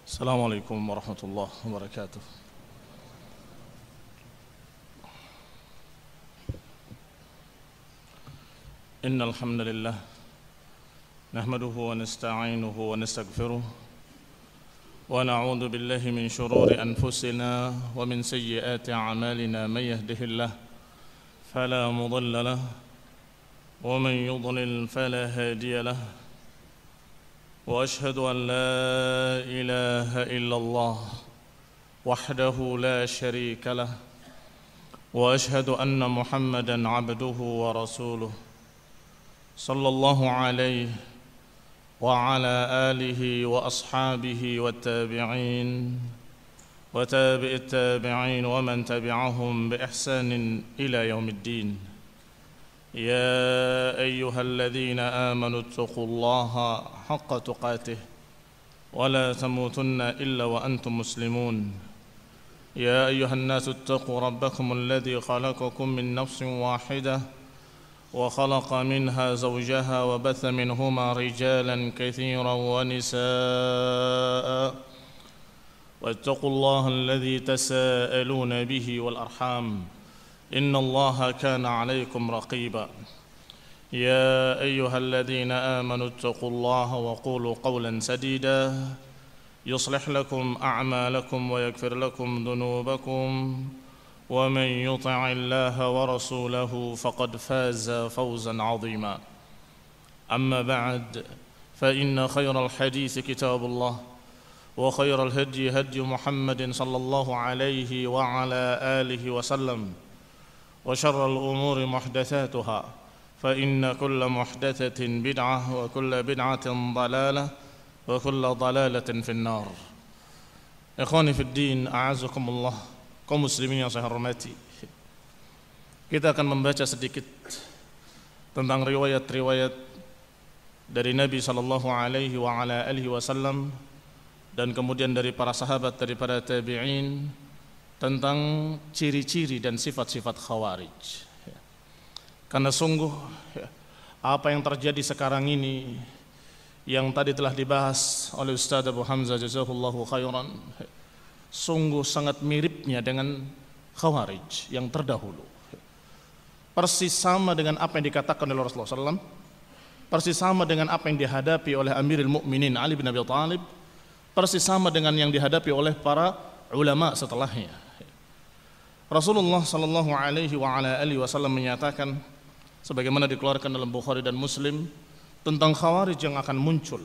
السلام عليكم ورحمة الله وبركاته. إن الحمد لله نحمده ونستعينه ونستغفره ونعوذ بالله من شرور أنفسنا ومن سيئات أعمالنا. من يهده الله فلا مضل له ومن يضلل فلا هادي له، وأشهد أن لا إله إلا الله وحده لا شريك له، وأشهد أن محمدًا عبده ورسوله صلى الله عليه وعلى آله وأصحابه والتابعين وتابع التابعين ومن تبعهم بإحسان إلى يوم الدين. يا أيها الذين آمنوا اتقوا الله حق تقاته ولا تموتن إلا وأنتم مسلمون. يا أيها الناس اتقوا ربكم الذي خلقكم من نفس واحدة وخلق منها زوجها وبث منهما رجالا كثيرا ونساء، واتقوا الله الذي تساءلون به والأرحام إن الله كان عليكم رقيبا. يا أيها الذين آمنوا اتقوا الله وقولوا قولا سديدا يصلح لكم أعمالكم ويغفر لكم ذنوبكم، ومن يطع الله ورسوله فقد فاز فوزا عظيما. أما بعد، فإن خير الحديث كتاب الله، وخير الهدي هدي محمد صلى الله عليه وعلى آله وسلم، وشر الأمور محدثاتها، فإن كل محدثة بدعة وكل بدعة ضلالة وكل ضلالة في النار. Ikhwani fi din, a'azakumullah, kaum muslimin yang saya hormati. Kita akan membaca sedikit tentang riwayat-riwayat dari Nabi sallallahu alaihi wa ala alihi wasallam dan kemudian dari para sahabat, dari para tabi'in tentang ciri-ciri dan sifat-sifat khawarij. Karena sungguh apa yang terjadi sekarang ini yang tadi telah dibahas oleh Ustaz Abu Hamzah jazakallahu khairan, sungguh sangat miripnya dengan khawarij yang terdahulu. Persis sama dengan apa yang dikatakan oleh Rasulullah SAW, persis sama dengan apa yang dihadapi oleh Amirul Mukminin Ali bin Abi Thalib, persis sama dengan yang dihadapi oleh para ulama setelahnya. Rasulullah sallallahu alaihi wa ala alihi wasallam menyatakan sebagaimana dikeluarkan dalam Bukhari dan Muslim tentang khawarij yang akan muncul.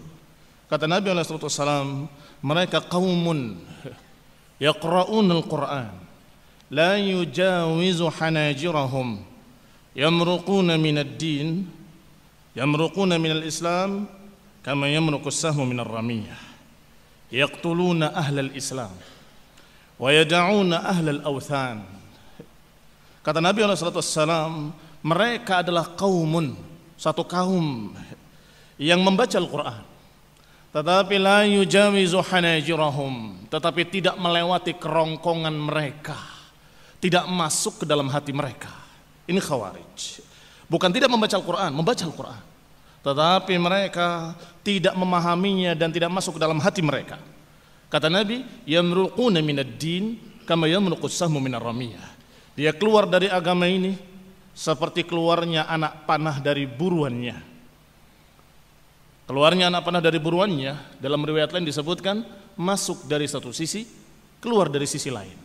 Kata Nabi alaihi wasallam, mereka qaumun yaqra'un al-Qur'an la yujawizu hanajirahum yamruquna min ad-din yamruquna min al-Islam kama yamruqu as-sahmu min ar-ramiyah yaqtuluna ahla al-Islam wa yada'una ahla al-awthan. Kata Nabi SAW, mereka adalah qaumun, satu kaum yang membaca Al-Quran, tetapi la yujawizu hanajirahum, tetapi tidak melewati kerongkongan mereka, tidak masuk ke dalam hati mereka. Ini khawarij. Bukan tidak membaca Al-Quran, membaca Al-Quran, tetapi mereka tidak memahaminya dan tidak masuk ke dalam hati mereka. Kata Nabi, yamruquna minad din kama yamruqus sahmu minar ramiyah. Dia keluar dari agama ini seperti keluarnya anak panah dari buruannya. Keluarnya anak panah dari buruannya, dalam riwayat lain disebutkan masuk dari satu sisi, keluar dari sisi lain.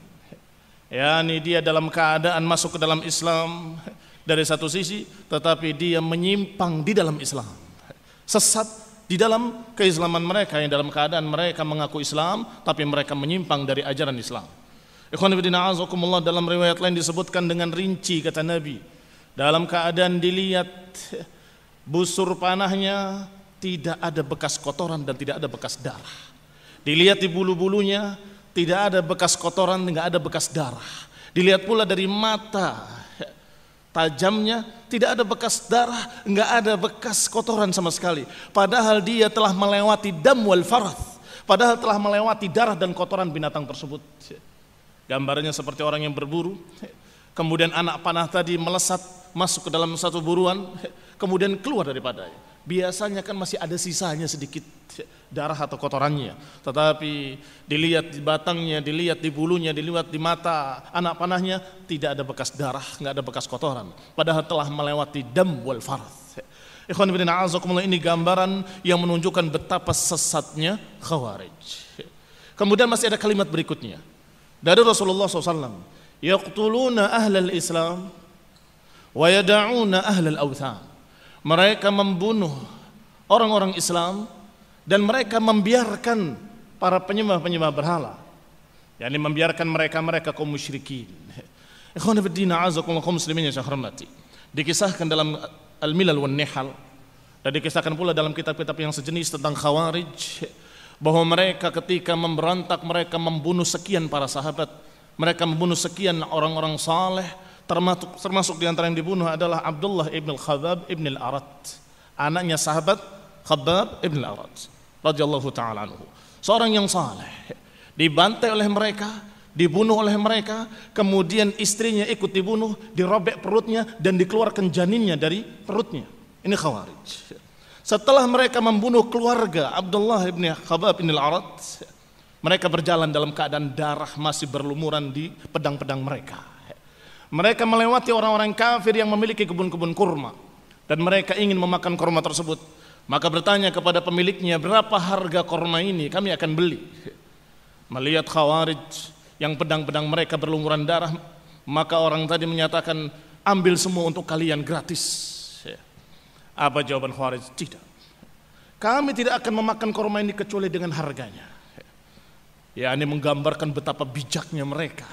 Yani dia dalam keadaan masuk ke dalam Islam dari satu sisi, tetapi dia menyimpang di dalam Islam, sesat di dalam keislaman mereka, yang dalam keadaan mereka mengaku Islam tapi mereka menyimpang dari ajaran Islam. Ikhwan fillah a'azakumullah, dalam riwayat lain disebutkan dengan rinci, kata Nabi, dalam keadaan dilihat busur panahnya tidak ada bekas kotoran dan tidak ada bekas darah. Dilihat di bulu-bulunya tidak ada bekas kotoran, tidak ada bekas darah. Dilihat pula dari mata tajamnya tidak ada bekas darah, enggak ada bekas kotoran sama sekali. Padahal dia telah melewati dam wal farath, padahal telah melewati darah dan kotoran binatang tersebut. Gambarnya seperti orang yang berburu, kemudian anak panah tadi melesat masuk ke dalam satu buruan, kemudian keluar daripadanya. biasanya kan masih ada sisanya sedikit darah atau kotorannya, tetapi dilihat di batangnya, dilihat di bulunya, dilihat di mata, anak panahnya, tidak ada bekas darah, nggak ada bekas kotoran, padahal telah melewati dam wal farth. Ikhwan fillah a'azakumullah, ini gambaran yang menunjukkan betapa sesatnya Khawarij. Kemudian masih ada kalimat berikutnya dari Rasulullah SAW, yaqtuluna ahlal Islam wa yada'una ahlal awthan. Mereka membunuh orang-orang Islam dan mereka membiarkan para penyembah-penyembah berhala, yakni membiarkan mereka kaum musyrikin. Ikhwan fillah a'azakumullah, kaum muslimin yang saya hormati, dikisahkan dalam Al-Milal wan Nihal dan dikisahkan pula dalam kitab-kitab yang sejenis tentang Khawarij, bahwa mereka ketika memberontak, mereka membunuh sekian para sahabat, mereka membunuh sekian orang-orang saleh, termasuk di antara yang dibunuh adalah Abdullah ibn al-Khabbab ibn al-Arat, anaknya sahabat Khabbab ibn al-Arat radhiyallahu ta'ala anhu, seorang yang saleh, dibantai oleh mereka, dibunuh oleh mereka, kemudian istrinya ikut dibunuh, dirobek perutnya dan dikeluarkan janinnya dari perutnya. Ini Khawarij. Setelah mereka membunuh keluarga Abdullah ibn Khabbab ibn al-Arat, mereka berjalan dalam keadaan darah masih berlumuran di pedang-pedang mereka. Mereka melewati orang-orang kafir yang memiliki kebun-kebun kurma dan mereka ingin memakan kurma tersebut. Maka bertanya kepada pemiliknya, berapa harga kurma ini, kami akan beli. Melihat Khawarij yang pedang-pedang mereka berlumuran darah, maka orang tadi menyatakan, ambil semua untuk kalian gratis. Apa jawaban Khawarij? Tidak, kami tidak akan memakan kurma ini kecuali dengan harganya. Ya, ini menggambarkan betapa bijaknya mereka.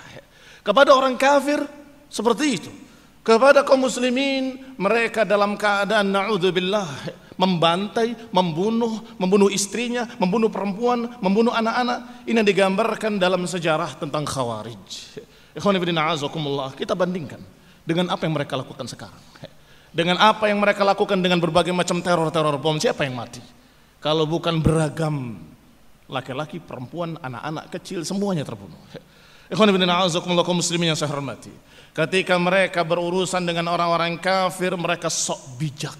Kepada orang kafir seperti itu, kepada kaum muslimin mereka dalam keadaan na'udzubillah membantai, membunuh istrinya, membunuh perempuan, membunuh anak-anak. Ini yang digambarkan dalam sejarah tentang Khawarij. Ikhwan fillah a'azakumullah, kita bandingkan dengan apa yang mereka lakukan sekarang, dengan apa yang mereka lakukan dengan berbagai macam teror bom. Siapa yang mati? Kalau bukan beragam laki-laki, perempuan, anak-anak kecil, semuanya terbunuh. Ikhwan fillah a'azakumullah, kaum muslimin yang saya hormati, ketika mereka berurusan dengan orang-orang kafir, mereka sok bijak,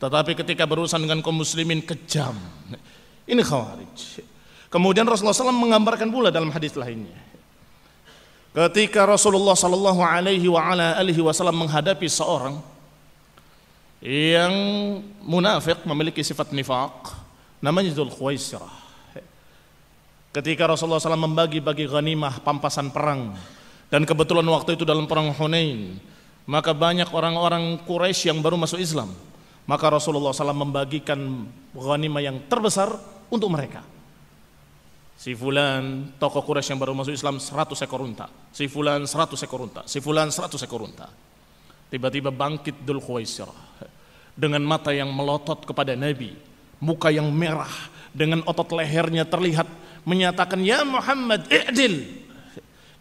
tetapi ketika berurusan dengan kaum muslimin kejam. Ini Khawarij. Kemudian Rasulullah SAW menggambarkan pula dalam hadis lainnya, ketika Rasulullah SAW menghadapi seorang yang munafik, memiliki sifat nifaq, namanya Dzul Khuwaisirah. Ketika Rasulullah SAW membagi-bagi ghanimah, pampasan perang, dan kebetulan waktu itu dalam perang Hunain, maka banyak orang-orang Quraisy yang baru masuk Islam. Maka Rasulullah SAW membagikan ghanimah yang terbesar untuk mereka. Si fulan, tokoh Quraisy yang baru masuk Islam, 100 ekor unta. Si fulan 100 ekor unta. Si fulan 100 ekor unta. Tiba-tiba bangkit Dzul Khuwaisirah dengan mata yang melotot kepada Nabi, muka yang merah, dengan otot lehernya terlihat, menyatakan, ya Muhammad, i'dil,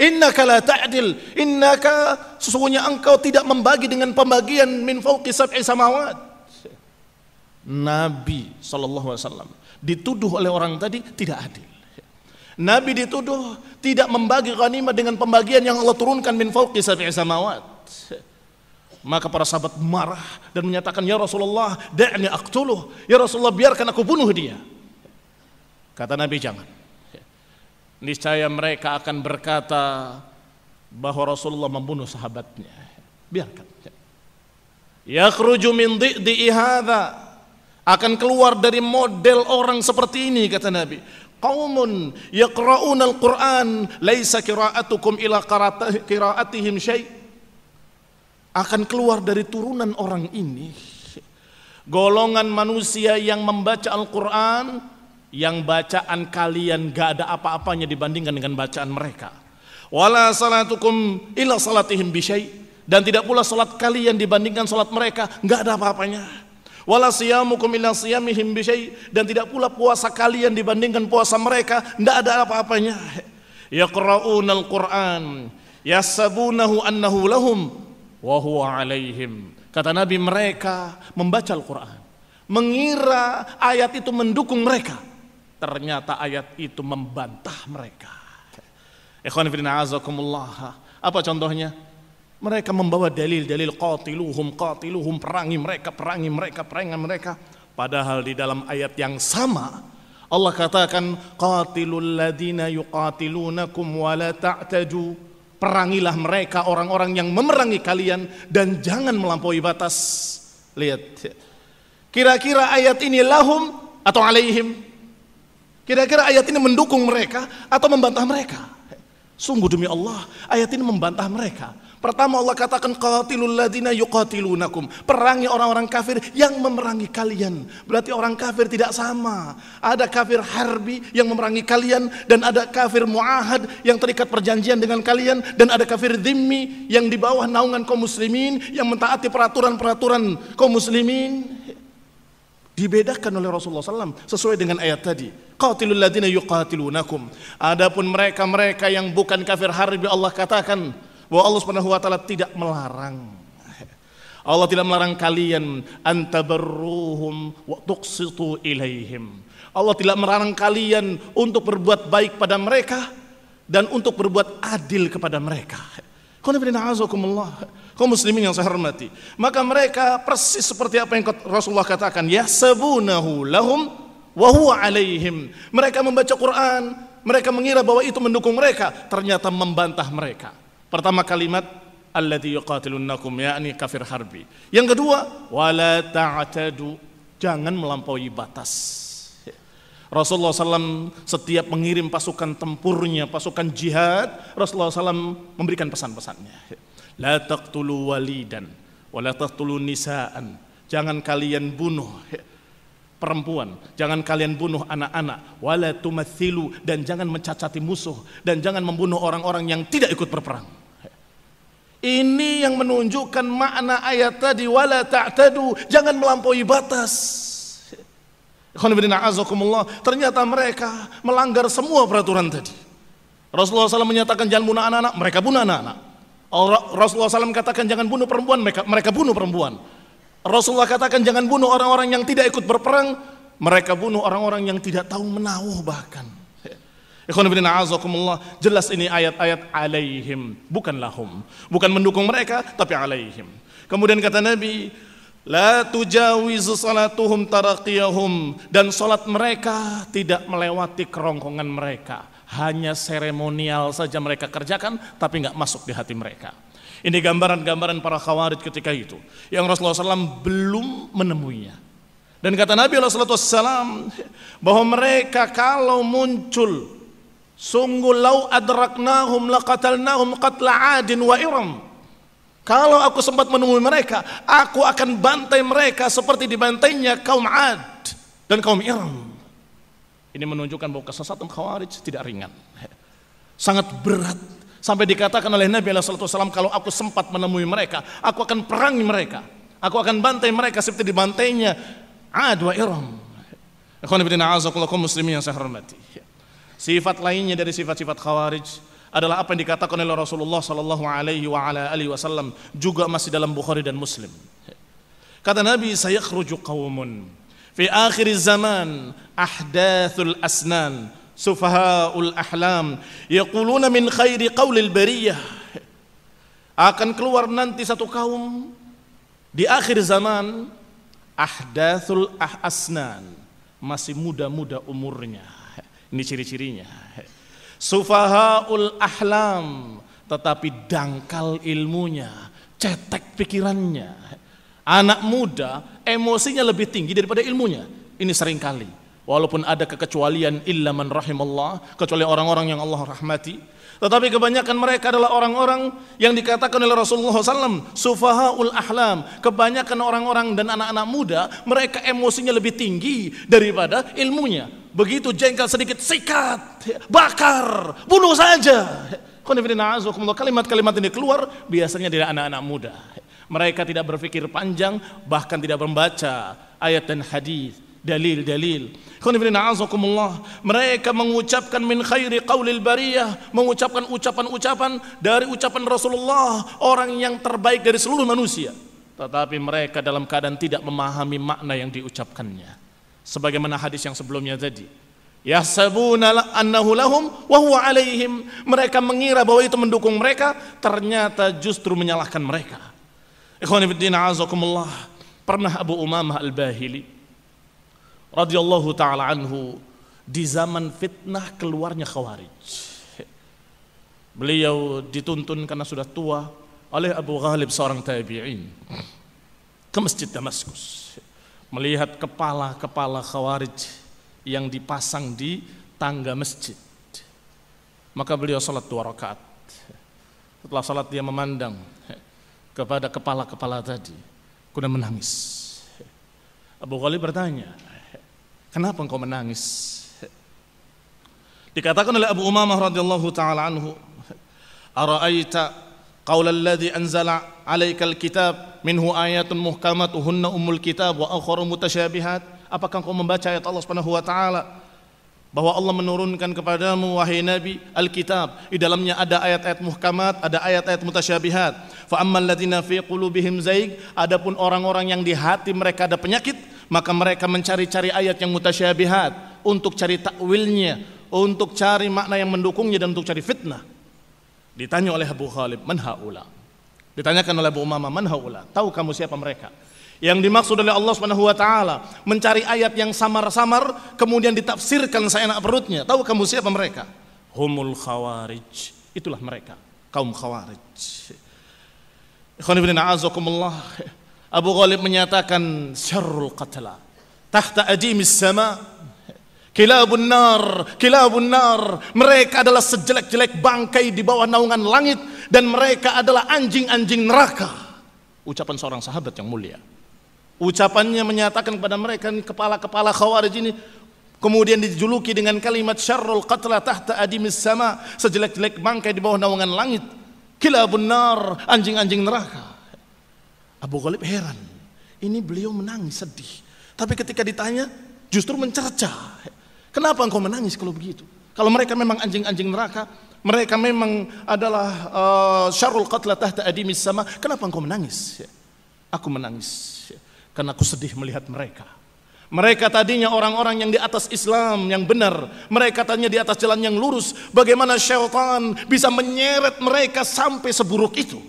innaka la ta'dil, innaka, sesungguhnya engkau tidak membagi dengan pembagian min fawqi sab'i samawat. Nabi SAW dituduh oleh orang tadi tidak adil. Nabi dituduh tidak membagi ghanimah dengan pembagian yang Allah turunkan min fawqi sab'i samawat. Maka para sahabat marah dan menyatakan, ya Rasulullah, da'ni aqtuluh, ya Rasulullah, biarkan aku bunuh dia. Kata Nabi, jangan, niscaya mereka akan berkata bahwa Rasulullah membunuh sahabatnya. Biarkan. Yakhruju min dhi'i hadza, akan keluar dari model orang seperti ini, kata Nabi. Qaumun yaqra'una al-Qur'an laisa qira'atukum ila qira'atihim syai'. Akan keluar dari turunan orang ini golongan manusia yang membaca Al-Qur'an, yang bacaan kalian gak ada apa-apanya dibandingkan dengan bacaan mereka. Wala salatukum ila salatihim bisyai', dan tidak pula salat kalian dibandingkan salat mereka, gak ada apa-apanya. Wala siyamukum ila siyamihim bisyai', dan tidak pula puasa kalian dibandingkan puasa mereka, gak ada apa-apanya. Yaqra'unal Qur'an yasabunahu annahu lahum wa huwa alaihim. Kata Nabi, mereka membaca Al-Qur'an mengira ayat itu mendukung mereka, ternyata ayat itu membantah mereka. Ikhwan fillah a'azakumullah. Apa contohnya? Mereka membawa dalil-dalil, qatiluhum, perangi mereka. Padahal di dalam ayat yang sama Allah katakan qatilul ladzina yuqatilunakum wa la ta'tadu, perangilah mereka orang-orang yang memerangi kalian dan jangan melampaui batas. Lihat, kira-kira ayat ini lahum atau alaihim? Kira-kira ayat ini mendukung mereka atau membantah mereka? Sungguh demi Allah, ayat ini membantah mereka. Pertama Allah katakan qatilul ladzina yuqatilunakum, perangi orang-orang kafir yang memerangi kalian. Berarti orang kafir tidak sama. Ada kafir harbi yang memerangi kalian, dan ada kafir muahad yang terikat perjanjian dengan kalian, dan ada kafir dhimmi yang di bawah naungan kaum muslimin yang mentaati peraturan-peraturan kaum muslimin. Dibedakan oleh Rasulullah SAW sesuai dengan ayat tadi. Qatilul ladzina yuqatilunakum. Adapun mereka-mereka yang bukan kafir harbi, Allah katakan bahwa Allah Subhanahu wa taala tidak melarang. Allah tidak melarang kalian antabarruhum wa tuqsitu ilaihim. Allah tidak melarang kalian untuk berbuat baik pada mereka dan untuk berbuat adil kepada mereka. Kaum muslimin yang saya hormati, maka mereka persis seperti apa yang Rasulullah katakan, yahsabunahu lahum wa huwa alaihim. Mereka membaca Quran, mereka mengira bahwa itu mendukung mereka, ternyata membantah mereka. Pertama kalimat alladzi yuqatilunakum, yakni kafir harbi. Yang kedua, wala ta'tadu, jangan melampaui batas. Rasulullah SAW setiap mengirim pasukan tempurnya, pasukan jihad, Rasulullah SAW memberikan pesan-pesannya. La taqtulu walidan, wala taqtulu nisaan. Jangan kalian bunuh perempuan, jangan kalian bunuh anak-anak, wala tumathilu, dan jangan mencacati musuh, dan jangan membunuh orang-orang yang tidak ikut berperang. Ini yang menunjukkan makna ayat tadi, wala ta'tadu, jangan melampaui batas. Ternyata mereka melanggar semua peraturan tadi. Rasulullah SAW menyatakan jangan bunuh anak-anak, mereka bunuh anak-anak. Rasulullah SAW katakan jangan bunuh perempuan, mereka bunuh perempuan. Rasulullah katakan jangan bunuh orang-orang yang tidak ikut berperang, mereka bunuh orang-orang yang tidak tahu menahu bahkan. Jelas ini ayat-ayat alaihim, bukan lahum, bukan mendukung mereka tapi alaihim. Kemudian kata Nabi, la tujawizu salatuhum taraqiyahum, dan salat mereka tidak melewati kerongkongan mereka, hanya seremonial saja mereka kerjakan tapi enggak masuk di hati mereka. Ini gambaran-gambaran para khawarij ketika itu yang Rasulullah SAW belum menemuinya. Dan kata Nabi SAW bahwa mereka kalau muncul, sungguh lau adraknahum laqatalnahum qatla adin wa iram. Kalau aku sempat menemui mereka, aku akan bantai mereka seperti dibantainya kaum Ad dan kaum Iram. Ini menunjukkan bahwa kesesatan Khawarij tidak ringan, sangat berat. Sampai dikatakan oleh Nabi SAW, kalau aku sempat menemui mereka, aku akan perangi mereka, aku akan bantai mereka seperti dibantainya Ad wa Iram. Kaum muslimin yang saya hormati, sifat lainnya dari sifat-sifat Khawarij adalah apa yang dikatakan oleh Rasulullah sallallahu alaihi wasallam, juga masih dalam Bukhari dan Muslim. Kata Nabi, sayakhruju qaumun fi akhir zaman ahdathul asnan sufahaul ahlam yaquluna min khairi qaulil bariyah. Akan keluar nanti satu kaum di akhir zaman, ahdathul asnan, masih muda-muda umurnya. Ini ciri-cirinya. Sufahaul ahlam, tetapi dangkal ilmunya, cetek pikirannya. Anak muda emosinya lebih tinggi daripada ilmunya. Ini seringkali, walaupun ada kekecualian, illa man rahimallah, kecuali orang-orang yang Allah rahmati, tetapi kebanyakan mereka adalah orang-orang yang dikatakan oleh Rasulullah SAW sufahaul ahlam. Kebanyakan orang-orang dan anak-anak muda, mereka emosinya lebih tinggi daripada ilmunya. Begitu jengkel sedikit, sikat, bakar, bunuh saja. Kalimat-kalimat ini keluar biasanya dari anak-anak muda. Mereka tidak berpikir panjang, bahkan tidak membaca ayat dan hadis, dalil-dalil. Mereka mengucapkan min khairi qaulil bariyah, mengucapkan ucapan-ucapan dari ucapan Rasulullah, orang yang terbaik dari seluruh manusia. Tetapi mereka dalam keadaan tidak memahami makna yang diucapkannya. Sebagaimana hadis yang sebelumnya tadi, yahsabuna annahu lahum wa huwa alaihim. Mereka mengira bahwa itu mendukung mereka, ternyata justru menyalahkan mereka. Ikhwani fillah, azakumullah. Pernah Abu Umamah Al-Bahili radhiyallahu taala anhu di zaman fitnah keluarnya Khawarij. Beliau dituntun karena sudah tua oleh Abu Ghalib seorang tabi'in ke Masjid Damaskus, melihat kepala-kepala Khawarij yang dipasang di tangga masjid. Maka beliau salat 2 rakaat. Setelah salat dia memandang kepada kepala-kepala tadi, kemudian menangis. Abu Ghalib bertanya, kenapa engkau menangis? Dikatakan oleh Abu Umamah radhiyallahu taala anhu, ara'aita qaula alladhi anzala 'alaikal kitab minhu ayatun muhkamatuhunna ummul kitab wa akharu mutasyabihat. Apakah engkau membaca ayat Allah Subhanahu wa taala bahwa Allah menurunkan kepadamu wahai Nabi Alkitab, di dalamnya ada ayat-ayat muhkamat, ada ayat-ayat mutasyabihat. Fa ammal ladzina fi qulubihim zaig, adapun orang-orang yang di hati mereka ada penyakit, maka mereka mencari-cari ayat yang mutasyabihat untuk cari takwilnya, untuk cari makna yang mendukungnya dan untuk cari fitnah. Ditanya oleh Abu Ghalib, man haula? Ditanyakan oleh Abu Umamah, man haula? Tahu kamu siapa mereka? Yang dimaksud oleh Allah Subhanahu wa taala mencari ayat yang samar-samar kemudian ditafsirkan seenak perutnya. Tahu kamu siapa mereka? Humul Khawarij. Itulah mereka, kaum Khawarij. Ikhwan fillah a'azakumullah. Abu Ghalib menyatakan syarrul qatla tahta ajimis sama, kilabun nar. Mereka adalah sejelek-jelek bangkai di bawah naungan langit, dan mereka adalah anjing-anjing neraka. Ucapan seorang sahabat yang mulia. Ucapannya menyatakan kepada mereka, kepala-kepala Khawarij ini kemudian dijuluki dengan kalimat syarrul qatla tahta adimis sama, sejelek-jelek bangkai di bawah naungan langit, kilabun nar, anjing-anjing neraka. Abu Ghalib heran, ini beliau menangis sedih, tapi ketika ditanya justru mencerca. Kenapa engkau menangis kalau begitu? Kalau mereka memang anjing-anjing neraka, mereka memang adalah syarrul qatla tahta adimis sama, kenapa engkau menangis? Aku menangis karena aku sedih melihat mereka. Mereka tadinya orang-orang yang di atas Islam yang benar, mereka tadinya di atas jalan yang lurus. Bagaimana syaitan bisa menyeret mereka sampai seburuk itu?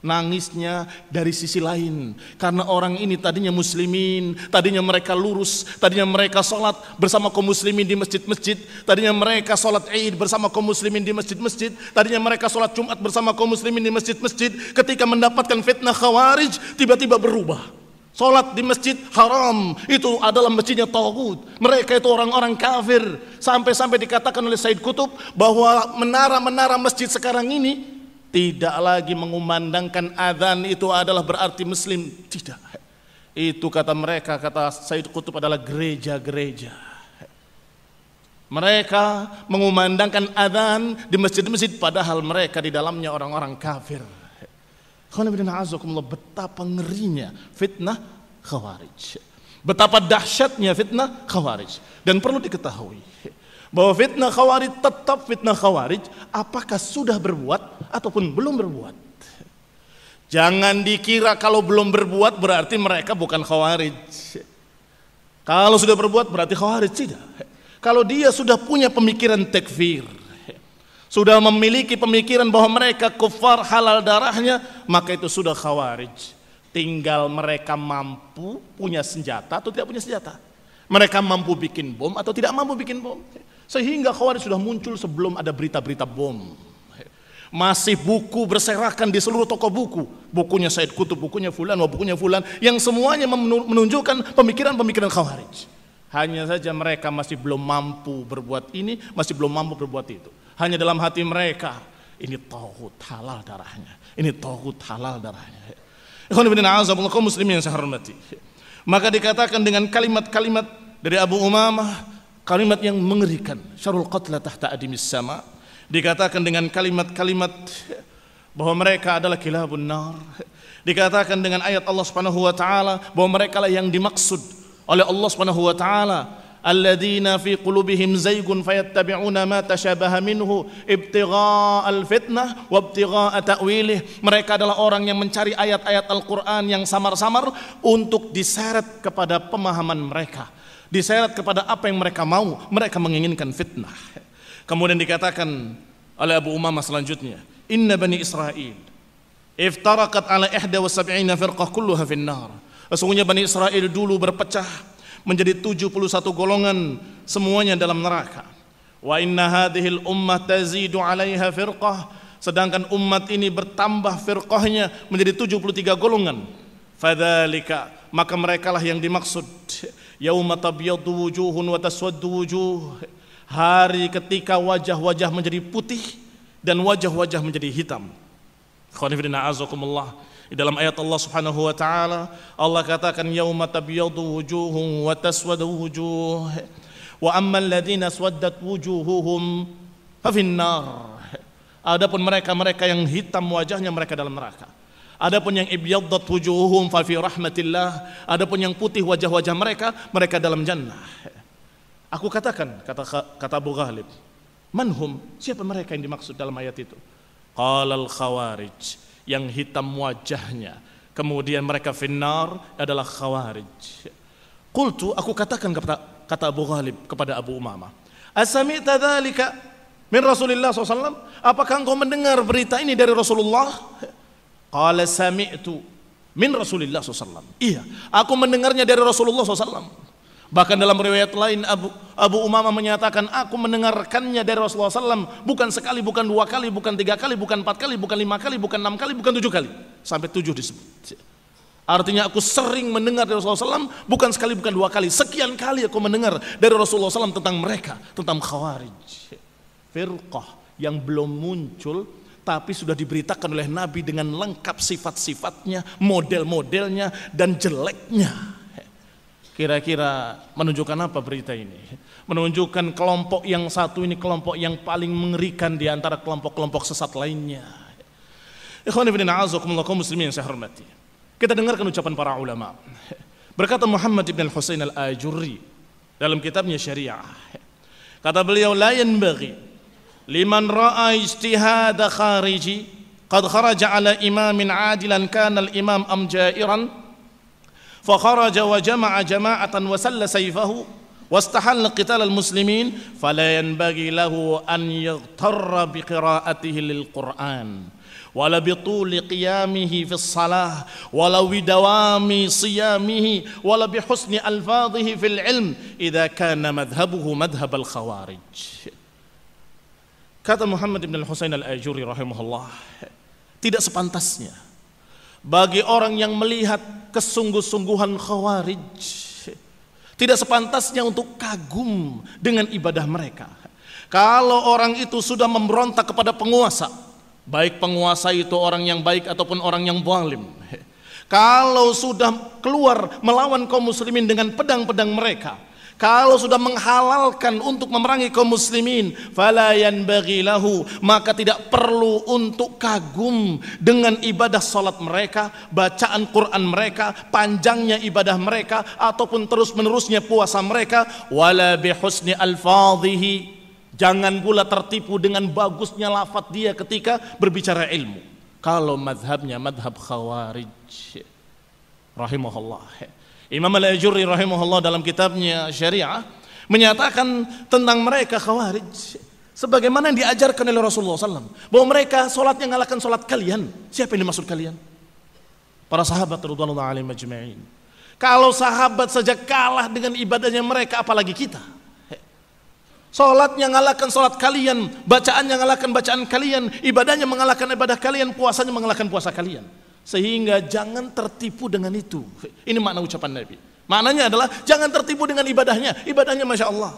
Nangisnya dari sisi lain, karena orang ini tadinya muslimin, tadinya mereka lurus, tadinya mereka sholat bersama kaum muslimin di masjid-masjid, tadinya mereka sholat Id bersama kaum muslimin di masjid-masjid, tadinya mereka sholat Jumat bersama kaum muslimin di masjid-masjid. Ketika mendapatkan fitnah Khawarij, tiba-tiba berubah. Sholat di masjid haram, itu adalah masjidnya taghut. Mereka itu orang-orang kafir. Sampai-sampai dikatakan oleh Said Qutb bahwa menara-menara masjid sekarang ini tidak lagi mengumandangkan azan itu adalah berarti muslim. Tidak. Itu kata mereka, kata Said Qutb, adalah gereja-gereja. Mereka mengumandangkan azan di masjid-masjid padahal mereka di dalamnya orang-orang kafir. Betapa ngerinya fitnah Khawarij, betapa dahsyatnya fitnah Khawarij. Dan perlu diketahui bahwa fitnah Khawarij tetap fitnah Khawarij apakah sudah berbuat ataupun belum berbuat. Jangan dikira kalau belum berbuat berarti mereka bukan Khawarij. Kalau sudah berbuat berarti Khawarij. Tidak. Kalau dia sudah punya pemikiran takfir, sudah memiliki pemikiran bahwa mereka kufar halal darahnya, maka itu sudah Khawarij. Tinggal mereka mampu punya senjata atau tidak punya senjata. Mereka mampu bikin bom atau tidak mampu bikin bom. Sehingga Khawarij sudah muncul sebelum ada berita-berita bom. Masih buku berserakan di seluruh toko buku. Bukunya Said Qutb, bukunya fulan, bukunya fulan, yang semuanya menunjukkan pemikiran-pemikiran Khawarij. Hanya saja mereka masih belum mampu berbuat ini, masih belum mampu berbuat itu. Hanya dalam hati mereka, ini taghut halal darahnya, ini taghut halal darahnya. Ikhwan fillah a'azakumullah, kaum muslimin yang saya hormati. Maka dikatakan dengan kalimat-kalimat dari Abu Umamah, kalimat yang mengerikan, syarrul qatla tahta adimis sama. Dikatakan dengan kalimat-kalimat bahwa mereka adalah kilabun nar. Dikatakan dengan ayat Allah Subhanahu wa taala bahwa mereka lah yang dimaksud oleh Allah Subhanahu wa taala, alladzina fi qulubihim zaygun fayattabi'una ma tashabaha minhu ibtigha'al fitnah wa ibtigha'a ta'wilih. Mereka adalah orang yang mencari ayat-ayat Al-Qur'an yang samar-samar untuk diseret kepada pemahaman mereka, diseret kepada apa yang mereka mau. Mereka menginginkan fitnah. Kemudian dikatakan oleh Abu Umamah selanjutnya, inna bani Israil iftarakat ala 71 firqah kulluha finnar. Sesungguhnya Bani Israel dulu berpecah menjadi 71 golongan, semuanya dalam neraka. Wa inna hadhil ummah tazidu 'alaiha firqah, sedangkan umat ini bertambah firqahnya menjadi 73 golongan. Fadzalika, maka merekalah yang dimaksud yauma tabyaddu wujuhun wa taswaddu wujuh, hari ketika wajah-wajah menjadi putih dan wajah-wajah menjadi hitam. Khonifidina azakumullah. Di dalam ayat Allah Subhanahu wa taala, Allah katakan yauma tabyaddu wujuhun wa taswaddu wujuh wa ammal ladzina swaddat wujuhuhum fa finnar. Adapun mereka-mereka yang hitam wajahnya, mereka dalam neraka. Adapun yang ibyaddat wujuhum fa fi rahmatillah, adapun yang putih wajah-wajah mereka, mereka dalam jannah. Aku katakan, kata Abu Ghalib, manhum, siapa mereka yang dimaksud dalam ayat itu? Qalal khawarij, yang hitam wajahnya, kemudian mereka finnar, adalah khawarij. Qultu, aku katakan kata Abu Ghalib kepada Abu Umamah, asami'ta dzalika min Rasulillah SAW? Apakah engkau mendengar berita ini dari Rasulullah? Qala sami'tu min Rasulillah SAW. Iya, aku mendengarnya dari Rasulullah SAW. Bahkan dalam riwayat lain Abu Umamah menyatakan, aku mendengarkannya dari Rasulullah SAW bukan sekali, bukan 2 kali, bukan 3 kali, bukan 4 kali, bukan 5 kali, bukan 6 kali, bukan 7 kali, sampai 7 disebut. Artinya aku sering mendengar dari Rasulullah SAW, bukan sekali, bukan 2 kali, sekian kali aku mendengar dari Rasulullah SAW tentang mereka, tentang khawarij, firqah yang belum muncul tapi sudah diberitakan oleh Nabi dengan lengkap sifat-sifatnya, model-modelnya, dan jeleknya. Kira-kira menunjukkan apa berita ini? Menunjukkan kelompok yang satu ini kelompok yang paling mengerikan di antara kelompok-kelompok sesat lainnya. Ikhwan fillah, a'azakumullah, kaum muslimin yang saya hormati. Kita dengarkan ucapan para ulama. Berkata Muhammad ibn al-Husain al-Ajurri dalam kitabnya Syariah. Kata beliau, la yanbaghi liman ra'a ijtihad khariji qad kharaja ala imamin adilan kana al-imam am ja'iran fa kharaja wa jama'a jama'atan wa salla sayfahu wastahalla qital al-muslimin fala yanbaghi lahu an yaghtarra bi qira'atihi lil-Qur'an wala bi tuli qiyamihi fi as-salah wala bi dawami siyamihi wala bi husni alfadhihi fil ilm idza kana madhhabuhu madhhab al-khawarij. Kata Muhammad ibn al-Husain al-Ajurri rahimahullah, tidak sepantasnya bagi orang yang melihat kesungguh-sungguhan khawarij, tidak sepantasnya untuk kagum dengan ibadah mereka. Kalau orang itu sudah memberontak kepada penguasa, baik penguasa itu orang yang baik ataupun orang yang zalim, kalau sudah keluar melawan kaum muslimin dengan pedang-pedang mereka, kalau sudah menghalalkan untuk memerangi kaum muslimin, fala yanbaghi lahu, maka tidak perlu untuk kagum dengan ibadah salat mereka, bacaan Quran mereka, panjangnya ibadah mereka, ataupun terus-menerusnya puasa mereka. Wala bihusni alfadhihi, jangan pula tertipu dengan bagusnya lafaz dia ketika berbicara ilmu. Kalau madhabnya madhab khawarij rahimahullah. Imam al-Ajurri rahimahullah dalam kitabnya Syariah menyatakan tentang mereka khawarij sebagaimana yang diajarkan oleh Rasulullah SAW, bahwa mereka sholatnya ngalahkan sholat kalian. Siapa yang dimaksud kalian? Para sahabat radhiyallahu alaihim ajma'in. Kalau sahabat saja kalah dengan ibadahnya mereka, apalagi kita. Sholatnya ngalahkan sholat kalian, bacaannya ngalahkan bacaan kalian, ibadahnya mengalahkan ibadah kalian, puasanya mengalahkan puasa kalian. Sehingga jangan tertipu dengan itu. Ini makna ucapan Nabi. Maknanya adalah jangan tertipu dengan ibadahnya. Ibadahnya Masya Allah.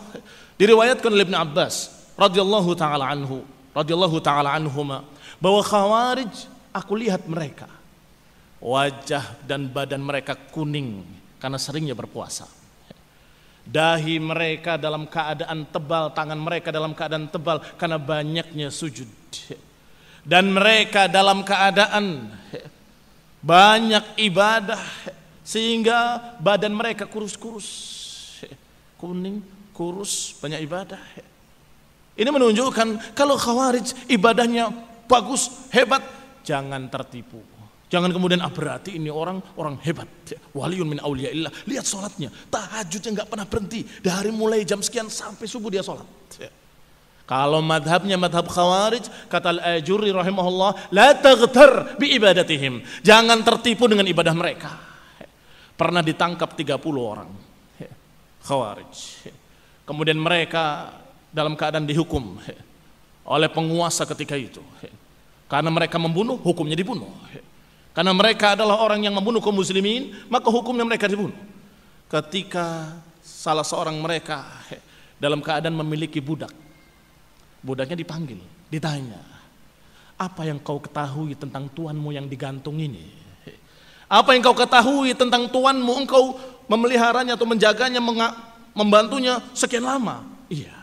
Diriwayatkan oleh Ibn Abbas radhiyallahu ta'ala anhuma, bahwa khawarij, aku lihat mereka, wajah dan badan mereka kuning karena seringnya berpuasa. Dahi mereka dalam keadaan tebal, tangan mereka dalam keadaan tebal karena banyaknya sujud. Dan mereka dalam keadaan banyak ibadah sehingga badan mereka kurus-kurus, kuning, kurus, banyak ibadah. Ini menunjukkan kalau khawarij ibadahnya bagus, hebat, jangan tertipu. Jangan kemudian berarti ini orang hebat, waliun min auliyaillah. Lihat sholatnya, tahajudnya nggak pernah berhenti, dari mulai jam sekian sampai subuh dia sholat. Kalau madhabnya madhab khawarij, kata al-Ajurri rahimahullah, la taghtar bi ibadatihim, jangan tertipu dengan ibadah mereka. Pernah ditangkap 30 orang Khawarij. Kemudian mereka dalam keadaan dihukum oleh penguasa ketika itu. Karena mereka membunuh, hukumnya dibunuh. Karena mereka adalah orang yang membunuh kaum muslimin, maka hukumnya mereka dibunuh. Ketika salah seorang mereka dalam keadaan memiliki budak, budaknya dipanggil, ditanya, apa yang kau ketahui tentang tuanmu yang digantung ini? Apa yang kau ketahui tentang tuanmu, engkau memeliharanya atau menjaganya, membantunya sekian lama? Iya,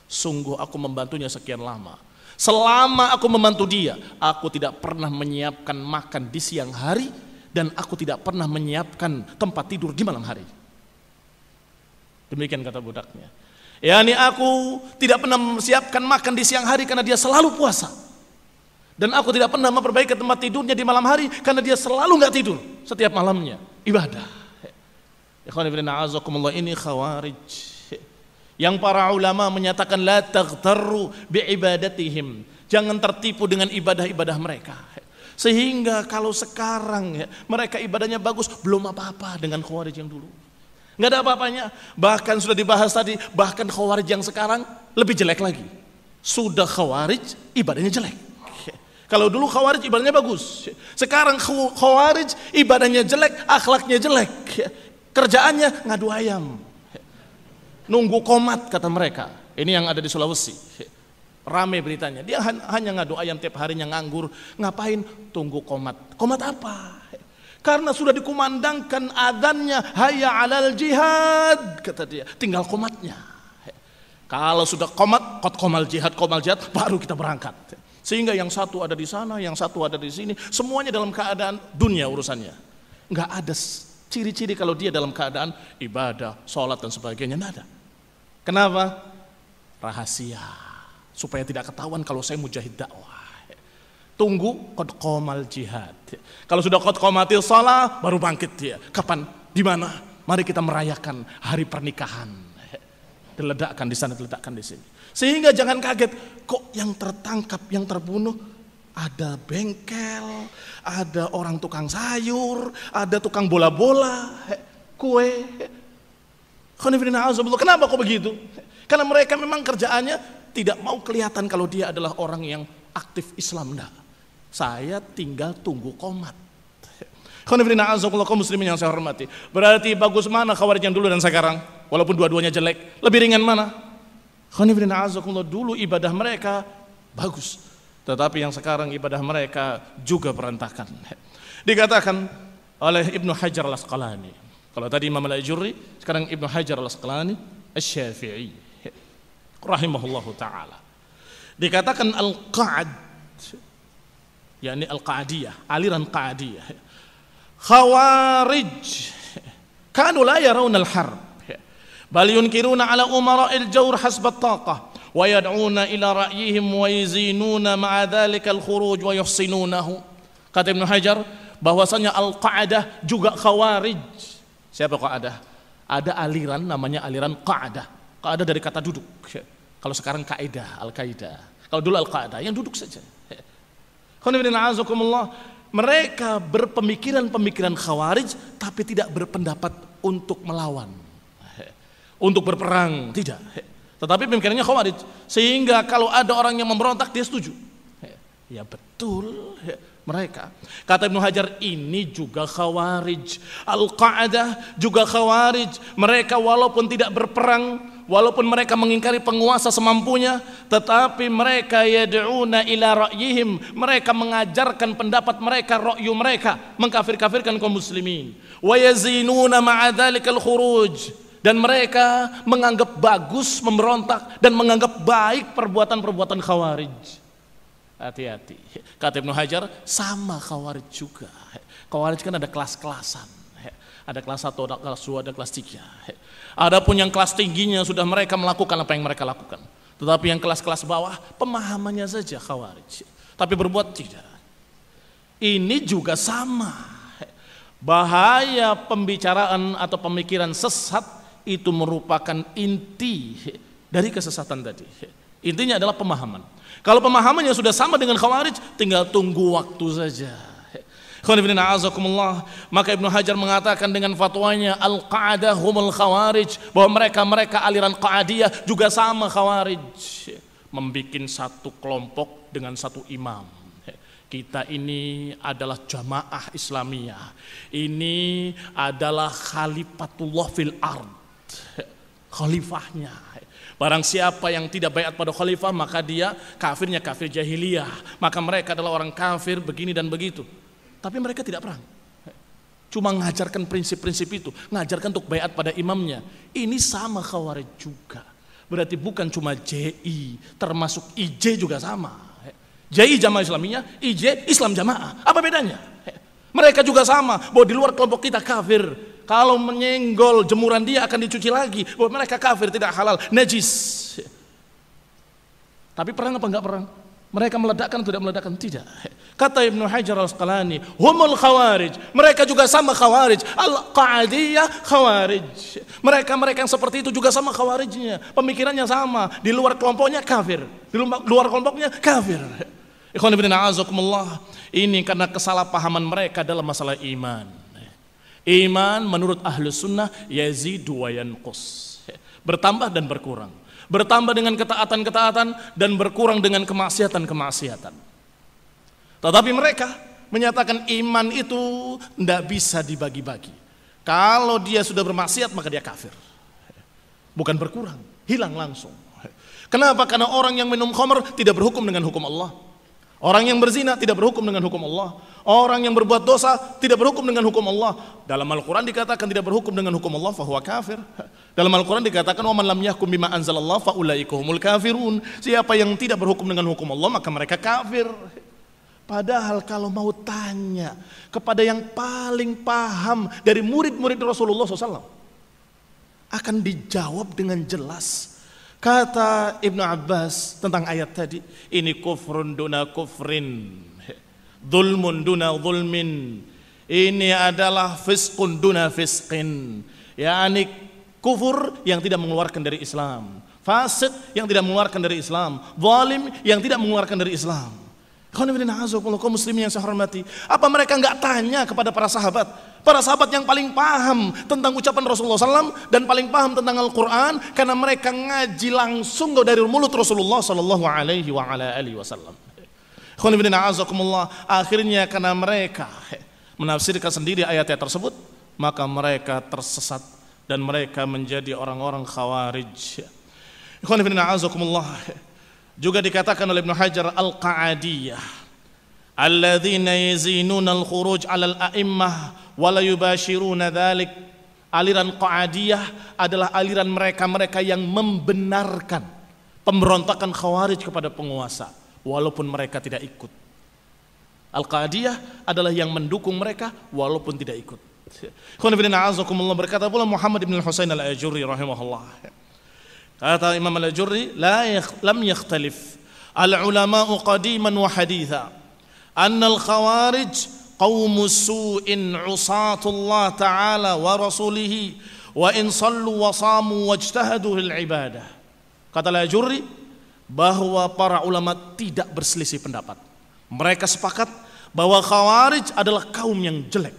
sungguh aku membantunya sekian lama. Selama aku membantu dia, aku tidak pernah menyiapkan makan di siang hari, dan aku tidak pernah menyiapkan tempat tidur di malam hari. Demikian kata budaknya. Yani aku tidak pernah menyiapkan makan di siang hari karena dia selalu puasa. Dan aku tidak pernah memperbaiki tempat tidurnya di malam hari karena dia selalu nggak tidur setiap malamnya. Ibadah. Ikhwan fillah, a'azakumullah, ini Khawarij. Yang para ulama menyatakan la taghtarru biibadatihim, jangan tertipu dengan ibadah-ibadah mereka. Sehingga kalau sekarang mereka ibadahnya bagus, belum apa-apa dengan Khawarij yang dulu. Nggak ada apa-apanya. Bahkan sudah dibahas tadi, bahkan Khawarij yang sekarang lebih jelek lagi. Sudah Khawarij ibadahnya jelek. Kalau dulu Khawarij ibadahnya bagus, sekarang Khawarij ibadahnya jelek, akhlaknya jelek, kerjaannya ngadu ayam, nunggu komat kata mereka. Ini yang ada di Sulawesi, rame beritanya. Dia hanya ngadu ayam tiap harinya, nganggur. Ngapain? Tunggu komat. Komat apa? Karena sudah dikumandangkan adzannya, hayya alal jihad, kata dia. Tinggal komatnya. Kalau sudah komat, qad qomal jihad, baru kita berangkat. Sehingga yang satu ada di sana, yang satu ada di sini, semuanya dalam keadaan dunia urusannya. Nggak ada ciri-ciri kalau dia dalam keadaan ibadah, sholat dan sebagainya, nggak ada. Kenapa? Rahasia, supaya tidak ketahuan kalau saya mujahid dakwah. Tunggu qad qomal jihad. Kalau sudah qad qomatil shalah, baru bangkit dia. Kapan? Di mana? Mari kita merayakan hari pernikahan. Diledakkan di sana, diledakkan di sini. Sehingga jangan kaget, kok yang tertangkap, yang terbunuh ada bengkel, ada orang tukang sayur, ada tukang bola-bola, kue. Kenapa kok begitu? Karena mereka memang kerjaannya tidak mau kelihatan kalau dia adalah orang yang aktif Islam. Nah, saya tinggal tunggu komat. Kaum muslimin yang saya hormati, berarti bagus mana Khawarij yang dulu dan sekarang? Walaupun dua-duanya jelek, lebih ringan mana? Dulu ibadah mereka bagus, tetapi yang sekarang ibadah mereka juga berantakan. Dikatakan oleh Ibnu Hajar al-Asqalani, kalau tadi Imam al-Ajurri, sekarang Ibnu Hajar al-Asqalani Asy-Syafi'i rahimahullahu ta'ala, dikatakan al-Qa'ad, yakni al-Qa'diyah, aliran Qa'diyah, Khawarij kanu la yarawna al-harb bal yunkiruna ala umara'il jawr hasba at-taqah wa yad'una ila ra'yihim wa yazinuna ma'a dhalika al-khuruj wa yuhsinunahu. Kata Ibnu Hajar bahwasanya Al-Qa'dah juga Khawarij. Siapa Qa'dah? Ada aliran namanya aliran Qa'dah. Qa'dah dari kata duduk. Kalau sekarang Qaeda, Al-Qaeda. Kalau dulu Al-Qa'dah yang duduk saja. Mereka berpemikiran-pemikiran Khawarij tapi tidak berpendapat untuk melawan, untuk berperang, tidak. Tetapi pemikirannya Khawarij, sehingga kalau ada orang yang memberontak dia setuju. Ya betul, mereka. Kata Ibnu Hajar, ini juga Khawarij. Al-Qa'dah juga Khawarij. Mereka walaupun tidak berperang, walaupun mereka mengingkari penguasa semampunya, tetapi mereka yad'una ila ra'yihim, mereka mengajarkan pendapat mereka, ra'yu mereka, mengkafir-kafirkan kaum muslimin. Wa yazinuna ma'a dzalikal khuruj, dan mereka menganggap bagus memberontak dan menganggap baik perbuatan-perbuatan Khawarij. Hati-hati. Kata Ibnu Hajar, sama Khawarij juga. Khawarij kan ada kelas-kelasan. Ada kelas 1, ada kelas 2, ada kelas 3. Adapun yang kelas tingginya sudah mereka melakukan apa yang mereka lakukan. Tetapi yang kelas-kelas bawah pemahamannya saja Khawarij, tapi berbuat tidak. Ini juga sama. Bahaya pembicaraan atau pemikiran sesat itu merupakan inti dari kesesatan tadi. Intinya adalah pemahaman. Kalau pemahamannya sudah sama dengan Khawarij, tinggal tunggu waktu saja. Maka Ibnu Hajar mengatakan dengan fatwanya al-qa'adah humul khawarij, bahwa mereka aliran Qa'adiyah juga sama khawarij, membikin satu kelompok dengan satu imam. Kita ini adalah jamaah Islamiyah, ini adalah khalifatullah fil ard, khalifahnya. Barang siapa yang tidak baiat pada khalifah, maka dia kafirnya kafir jahiliyah, maka mereka adalah orang kafir begini dan begitu. Tapi mereka tidak perang, cuma mengajarkan prinsip-prinsip itu, mengajarkan untuk baiat pada imamnya. Ini sama khawarij juga. Berarti bukan cuma JI, termasuk IJ juga sama. JI jamaah Islamiyah, IJ Islam jamaah. Apa bedanya? Mereka juga sama, bahwa di luar kelompok kita kafir. Kalau menyenggol jemuran dia akan dicuci lagi, bahwa mereka kafir, tidak halal, najis. Tapi perang apa enggak perang? Mereka meledakkan atau tidak meledakkan? Tidak. Kata Ibnu Hajar al-Asqalani, humul khawarij, mereka juga sama khawarij, al-Qa'adiyah khawarij. Mereka yang seperti itu juga sama khawarijnya, pemikirannya sama, di luar kelompoknya kafir, di luar kelompoknya kafir. Ikhwan fillah a'azakumullah, ini karena kesalahpahaman mereka dalam masalah iman. Iman menurut Ahlus Sunnah yazidu wa yanqus, bertambah dan berkurang. Bertambah dengan ketaatan-ketaatan dan berkurang dengan kemaksiatan-kemaksiatan. Tetapi mereka menyatakan iman itu tidak bisa dibagi-bagi. Kalau dia sudah bermaksiat maka dia kafir. Bukan berkurang, hilang langsung. Kenapa? Karena orang yang minum khamr tidak berhukum dengan hukum Allah. Orang yang berzina tidak berhukum dengan hukum Allah. Orang yang berbuat dosa tidak berhukum dengan hukum Allah. Dalam Al-Quran dikatakan tidak berhukum dengan hukum Allah, fahuwa kafir. Dalam Al-Quran dikatakan wa man lam yahkum bima anzalallah fa ulaika humul kafirun. Siapa yang tidak berhukum dengan hukum Allah maka mereka kafir. Padahal kalau mau tanya kepada yang paling paham dari murid-murid Rasulullah SAW, akan dijawab dengan jelas. Kata Ibnu Abbas tentang ayat tadi, ini kufrun duna kufrin, zulmun duna zulmin. Ini adalah fisqun duna fisqin, yakni kufur yang tidak mengeluarkan dari Islam, fasik yang tidak mengeluarkan dari Islam, zalim yang tidak mengeluarkan dari Islam. Kaum muslimin yang saya hormati, apa mereka enggak tanya kepada para sahabat? Para sahabat yang paling paham tentang ucapan Rasulullah SAW dan paling paham tentang Al-Quran, karena mereka ngaji langsung dari mulut Rasulullah SAW. Akhirnya karena mereka menafsirkan sendiri ayat-ayat tersebut, maka mereka tersesat dan mereka menjadi orang-orang khawarij. Juga dikatakan oleh Ibnu Hajar al-Qa'adiyah, alladzina yazinuna al-khuruj 'alal a'immah wa la yubashiruna dzalik. Aliran Qa'adiyah adalah aliran mereka-mereka yang membenarkan pemberontakan khawarij kepada penguasa walaupun mereka tidak ikut. Al-Qa'adiyah adalah yang mendukung mereka walaupun tidak ikut. Berkata pula Muhammad bin Husain al-Ajurri rahimahullah, kata Imam al-Ajurri, lam yakhtalif al-ulama'u qadiman wa haditha anna al-khawarij qaumus su'in usatullah ta'ala wa rasulihi wa in sallu wa samu wajtahadu fil ibadah. Kata al-Ajurri bahwa para ulama tidak berselisih pendapat. Mereka sepakat bahwa khawarij adalah kaum yang jelek,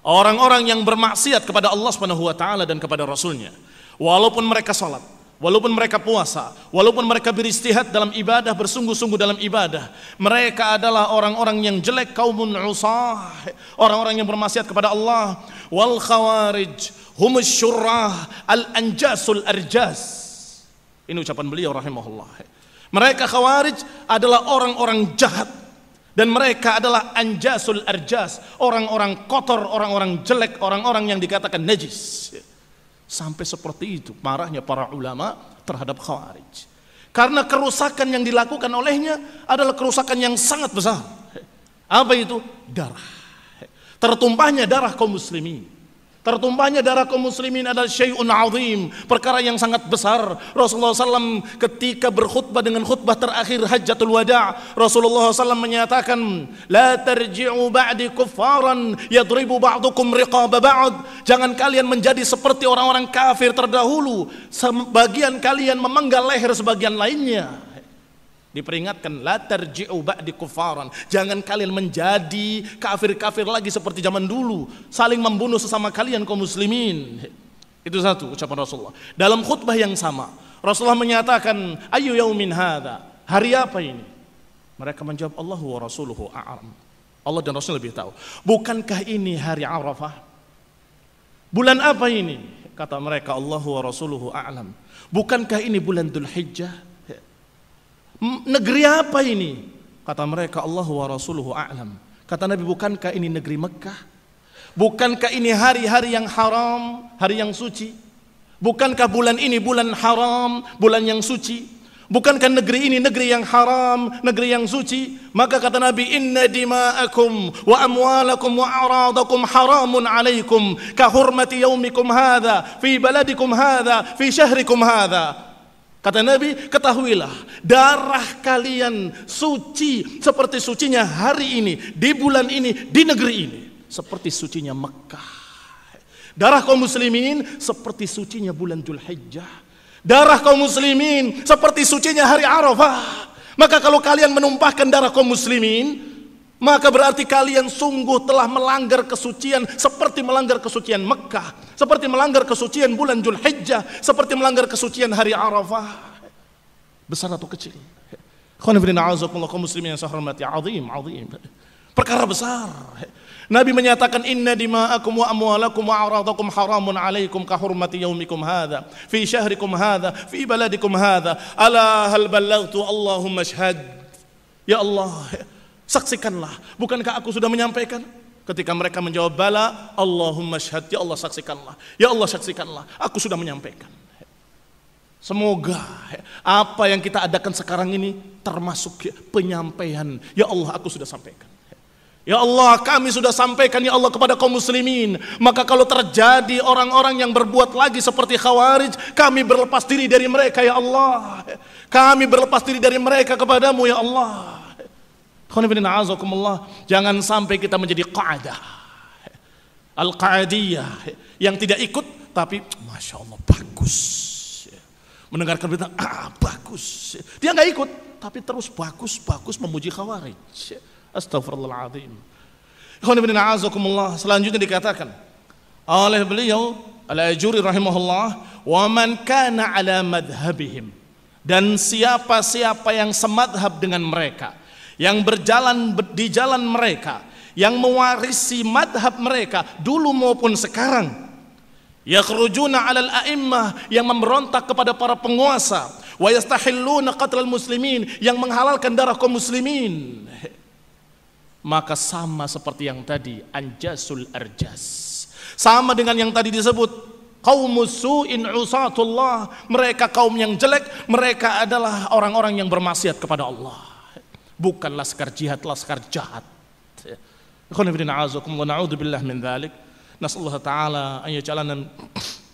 orang-orang yang bermaksiat kepada Allah Subhanahu wa taala dan kepada Rasulnya. Walaupun mereka salat, walaupun mereka puasa, walaupun mereka beristihad dalam ibadah, bersungguh-sungguh dalam ibadah, mereka adalah orang-orang yang jelek, kaumun usah, orang-orang yang bermaksiat kepada Allah. Wal khawarij humus syurrah al-anjasul arjas. Ini ucapan beliau rahimahullah. Mereka khawarij adalah orang-orang jahat dan mereka adalah anjasul arjas, orang-orang kotor, orang-orang jelek, orang-orang yang dikatakan najis. Sampai seperti itu marahnya para ulama terhadap khawarij, karena kerusakan yang dilakukan olehnya adalah kerusakan yang sangat besar. Apa itu? Darah. Tertumpahnya darah kaum muslimin. Tertumpahnya darah kaum muslimin adalah syai'un azim, perkara yang sangat besar. Rasulullah SAW ketika berkhutbah dengan khutbah terakhir Hajjatul Wada', Rasulullah SAW menyatakan, la tarji'u ba'di kuffaran yadribu ba'dukum riqaba ba'd. Jangan kalian menjadi seperti orang-orang kafir terdahulu, sebagian kalian memenggal leher sebagian lainnya. Diperingatkan, la tarji'u ba'di kufaran. Jangan kalian menjadi kafir-kafir lagi seperti zaman dulu, saling membunuh sesama kalian kaum muslimin. Itu satu ucapan Rasulullah. Dalam khutbah yang sama, Rasulullah menyatakan, ayu yaumin hadza? Hari apa ini? Mereka menjawab, Allahu wa rasuluhu a'lam. Allah dan Rasul lebih tahu. Bukankah ini hari Arafah? Bulan apa ini? Kata mereka, Allahu wa rasuluhu a'lam. Bukankah ini bulan Dzulhijjah? Negeri apa ini? Kata mereka, Allahu wa rasuluhu a'lam. Kata Nabi, bukankah ini negeri Mekah? Bukankah ini hari-hari yang haram, hari yang suci? Bukankah bulan ini bulan haram, bulan yang suci? Bukankah negeri ini negeri yang haram, negeri yang suci? Maka kata Nabi, inna dima'akum wa amwalakum wa a'radakum haramun alaikum ka hurmati yaumikum hadha fi baladikum hadha fi syahrikum hadha. Kata Nabi, ketahuilah, darah kalian suci seperti sucinya hari ini, di bulan ini, di negeri ini, seperti sucinya Mekah. Darah kaum muslimin seperti sucinya bulan Dzulhijjah. Darah kaum muslimin seperti sucinya hari Arafah. Maka kalau kalian menumpahkan darah kaum muslimin, maka berarti kalian sungguh telah melanggar kesucian seperti melanggar kesucian Mekah, seperti melanggar kesucian bulan Dzulhijjah, seperti melanggar kesucian hari Arafah. Besar atau kecil? Kaum muslimin yang saya hormati, azim. Perkara besar. Nabi menyatakan, inna dima'akum wa amwalakum wa a'radakum haramun alaikum ka hurmati yaumikum hadha fi syahrikum hadha fi baladikum hadha. Ala hal ballaghtu Allahumma syhad. Ya Allah, saksikanlah, bukankah aku sudah menyampaikan? Ketika mereka menjawab bala, Allahumma syhad, ya Allah saksikanlah. Ya Allah saksikanlah, aku sudah menyampaikan. Semoga apa yang kita adakan sekarang ini termasuk penyampaian. Ya Allah, aku sudah sampaikan. Ya Allah, kami sudah sampaikan ya Allah kepada kaum muslimin. Maka kalau terjadi orang-orang yang berbuat lagi seperti Khawarij, kami berlepas diri dari mereka ya Allah. Kami berlepas diri dari mereka kepadamu ya Allah. Jangan sampai kita menjadi qa'adah, al-qa'adiyah, yang tidak ikut tapi Masya Allah bagus, mendengarkan berita bagus, dia nggak ikut tapi terus bagus memuji Khawarij. Astaghfirullahaladzim. Selanjutnya dikatakan oleh beliau Al-Ajuri rahimahullah, wa man kana ala madhabihim, dan siapa-siapa yang semadhab dengan mereka, yang berjalan di jalan mereka, yang mewarisi madhab mereka dulu maupun sekarang, yakhrujuna 'alal a'immah, yang memberontak kepada para penguasa, wa yastahilluna qatlal muslimin, yang menghalalkan darah kaum muslimin, maka sama seperti yang tadi, anjasul arjas, sama dengan yang tadi disebut qaumus su'in usatullah, mereka kaum yang jelek, mereka adalah orang-orang yang bermaksiat kepada Allah, bukan laskar jihad, laskar jahat. Na'udzubillah min dzalik. Nasallahu ta'ala an yaj'alana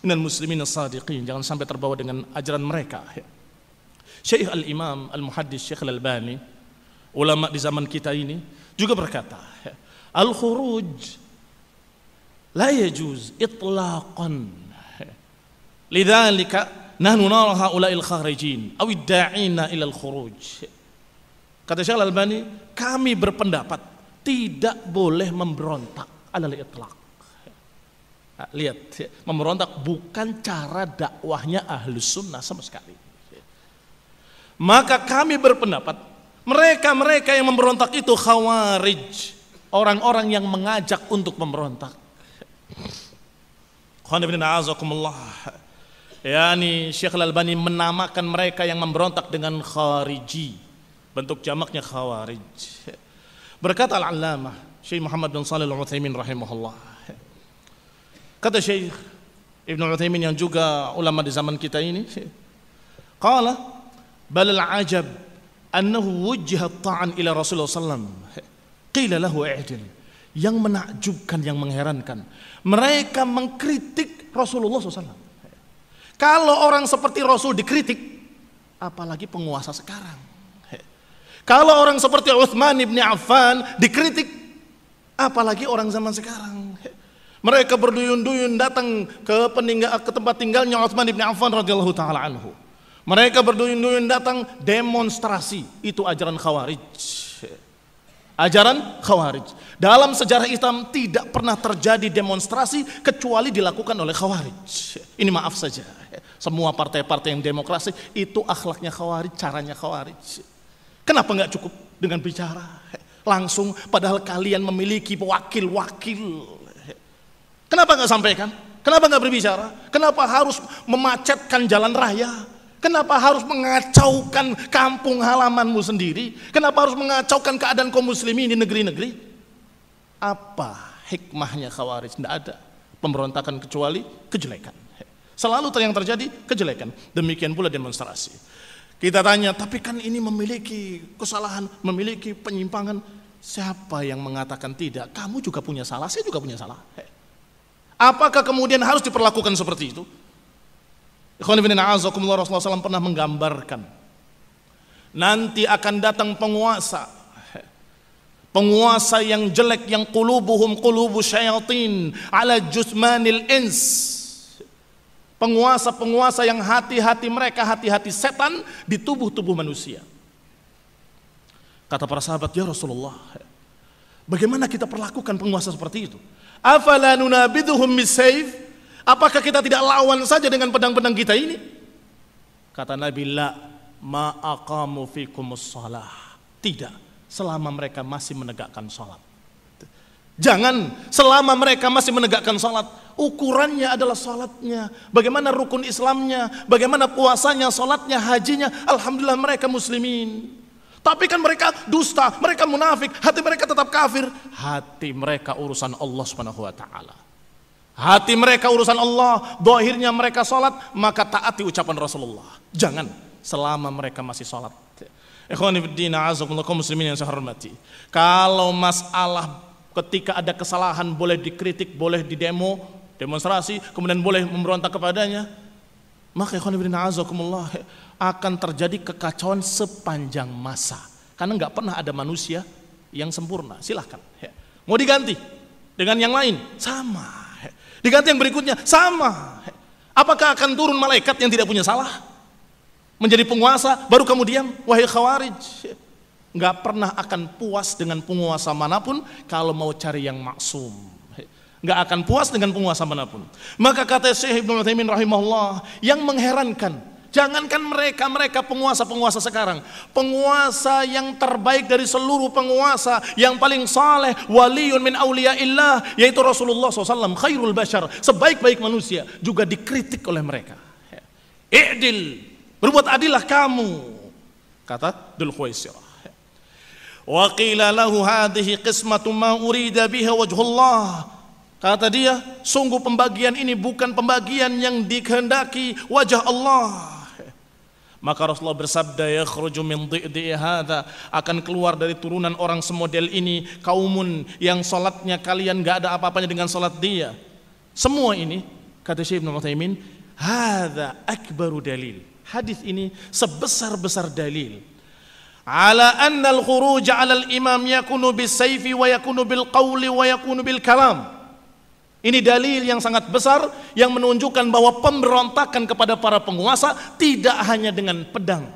minal muslimin as-sadiqin, jangan sampai terbawa dengan ajaran mereka. Syekh al-Imam al-Muhaddis Syekh al-Albani, ulama di zaman kita ini, juga berkata, al-khuruj la yajuz itlaqan, lidzalika nahnu nara haula'il kharijin aw idda'ina ila al-khuruj. Kata Syekh al-Albani, kami berpendapat tidak boleh memberontak alal itlaq. Lihat, memberontak bukan cara dakwahnya Ahlus Sunnah sama sekali. Maka kami berpendapat mereka yang memberontak itu Khawarij, orang-orang yang mengajak untuk memberontak. Yani Syekh Al-Albani menamakan mereka yang memberontak dengan Khariji, bentuk jamaknya Khawarij. Berkata Al-Allamah Syekh Muhammad bin Shalih Al-Utsaimin rahimahullah, kata Syekh Ibnu Utsaimin yang juga ulama di zaman kita ini, qala bal al-ajab annahu wujjiha ta'an ila Rasulullah sallallahu alaihi wasallam qila lahu i'dil. Yang menakjubkan, yang mengherankan, mereka mengkritik Rasulullah SAW. Kalau orang seperti Rasul dikritik, apalagi penguasa sekarang. Kalau orang seperti Utsman bin Affan dikritik, apalagi orang zaman sekarang. Mereka berduyun-duyun datang ke tempat tinggalnya Utsman bin Affan radhiyallahu taala anhu. Mereka berduyun-duyun datang demonstrasi. Itu ajaran Khawarij. Ajaran Khawarij. Dalam sejarah Islam tidak pernah terjadi demonstrasi kecuali dilakukan oleh Khawarij. Ini maaf saja. Semua partai-partai yang demokrasi itu akhlaknya Khawarij, caranya Khawarij. Kenapa nggak cukup dengan bicara? Langsung padahal kalian memiliki wakil-wakil. Kenapa nggak sampaikan? Kenapa nggak berbicara? Kenapa harus memacetkan jalan raya? Kenapa harus mengacaukan kampung halamanmu sendiri? Kenapa harus mengacaukan keadaan kaum muslimin di negeri-negeri? Apa hikmahnya Khawarij? Tidak ada pemberontakan kecuali kejelekan. Selalu yang terjadi kejelekan. Demikian pula demonstrasi. Kita tanya, tapi kan ini memiliki kesalahan, memiliki penyimpangan. Siapa yang mengatakan tidak? Kamu juga punya salah, saya juga punya salah. Apakah kemudian harus diperlakukan seperti itu? Rasulullah SAW pernah menggambarkan nanti akan datang penguasa yang jelek, yang qulubuhum qulubu syayatin ala jusmanil ins, penguasa yang hati-hati mereka hati-hati setan di tubuh-tubuh manusia. Kata para sahabat, ya Rasulullah, bagaimana kita perlakukan penguasa seperti itu? Afala nunabiduhum bisayf? Apakah kita tidak lawan saja dengan pedang-pedang kita ini? Kata Nabi, la ma aqamu fikumus shalah. Tidak, selama mereka masih menegakkan salat. Jangan selama mereka masih menegakkan salat. Ukurannya adalah salatnya. Bagaimana rukun Islamnya, bagaimana puasanya, salatnya, hajinya. Alhamdulillah mereka muslimin. Tapi kan mereka dusta, mereka munafik, hati mereka tetap kafir. Hati mereka urusan Allah Subhanahu wa taala. Hati mereka urusan Allah, zahirnya mereka salat, maka taati ucapan Rasulullah. Jangan selama mereka masih salat. Ikhwani fiddin, a'azakumullah kaum muslimin yang saya hormati. Kalau masalah ketika ada kesalahan boleh dikritik, boleh didemo, demonstrasi, kemudian boleh memberontak kepadanya, maka ikhwani fiddin, a'azakumullah akan terjadi kekacauan sepanjang masa. Karena nggak pernah ada manusia yang sempurna. Silahkan. Mau diganti dengan yang lain, sama. Diganti yang berikutnya, sama. Apakah akan turun malaikat yang tidak punya salah menjadi penguasa baru kamu diam? Wahai Khawarij, nggak pernah akan puas dengan penguasa manapun kalau mau cari yang maksum. Nggak akan puas dengan penguasa manapun. Maka kata Syekh Ibnu Utsaimin rahimahullah, yang mengherankan, jangankan mereka penguasa-penguasa sekarang, penguasa yang terbaik dari seluruh penguasa, yang paling saleh, waliyun min auliyaillah, yaitu Rasulullah SAW, khairul bashar, sebaik-baik manusia, juga dikritik oleh mereka. I'dil, berbuat adillah kamu, kata Dzul Khuwaisirah. Wa qila lahu hadhihi qismatu ma urida biha wajhullah. Kata dia, sungguh pembagian ini bukan pembagian yang dikehendaki wajah Allah. Maka Rasulullah bersabda, yakhruju min dhi'di hadza, akan keluar dari turunan orang semodel ini kaumun yang salatnya kalian enggak ada apa-apanya dengan salat dia. Semua ini, kata Syekh Ibnu Utsaimin, hadza akbaru dalil. Hadis ini sebesar-besar dalil ala anna al-khuruj 'ala al-imam yakunu bis-sayfi wa yakunu bil-qawli wa yakunu bil-kalam. Ini dalil yang sangat besar yang menunjukkan bahwa pemberontakan kepada para penguasa tidak hanya dengan pedang,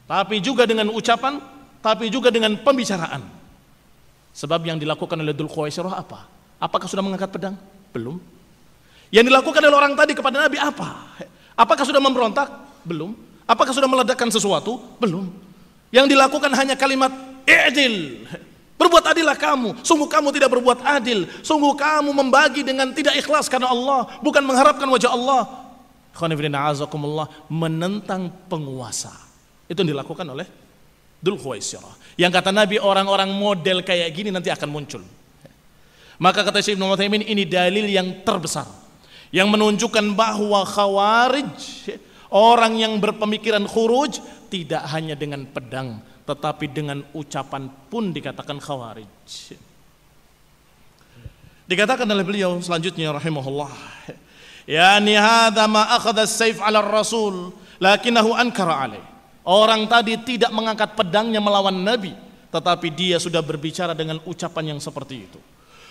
tapi juga dengan ucapan, tapi juga dengan pembicaraan. Sebab yang dilakukan oleh Dzul Khuwaisirah apa? Apakah sudah mengangkat pedang? Belum. Yang dilakukan oleh orang tadi kepada Nabi apa? Apakah sudah memberontak? Belum. Apakah sudah meledakkan sesuatu? Belum. Yang dilakukan hanya kalimat i'dil. Berbuat adillah kamu. Sungguh kamu tidak berbuat adil. Sungguh kamu membagi dengan tidak ikhlas karena Allah, bukan mengharapkan wajah Allah. Menentang penguasa. Itu yang dilakukan oleh Dzul Khuwaisirah. Yang kata Nabi, orang-orang model kayak gini nanti akan muncul. Maka kata Syekh Ibnu Utsaimin, ini dalil yang terbesar yang menunjukkan bahwa Khawarij, orang yang berpemikiran khuruj, tidak hanya dengan pedang, tetapi dengan ucapan pun dikatakan Khawarij. Dikatakan oleh beliau selanjutnya rahimahullah, yani hadza ma akhadha as-sayf 'ala ar-rasul lakinnahu ankara 'alaih. Orang tadi tidak mengangkat pedangnya melawan Nabi, tetapi dia sudah berbicara dengan ucapan yang seperti itu.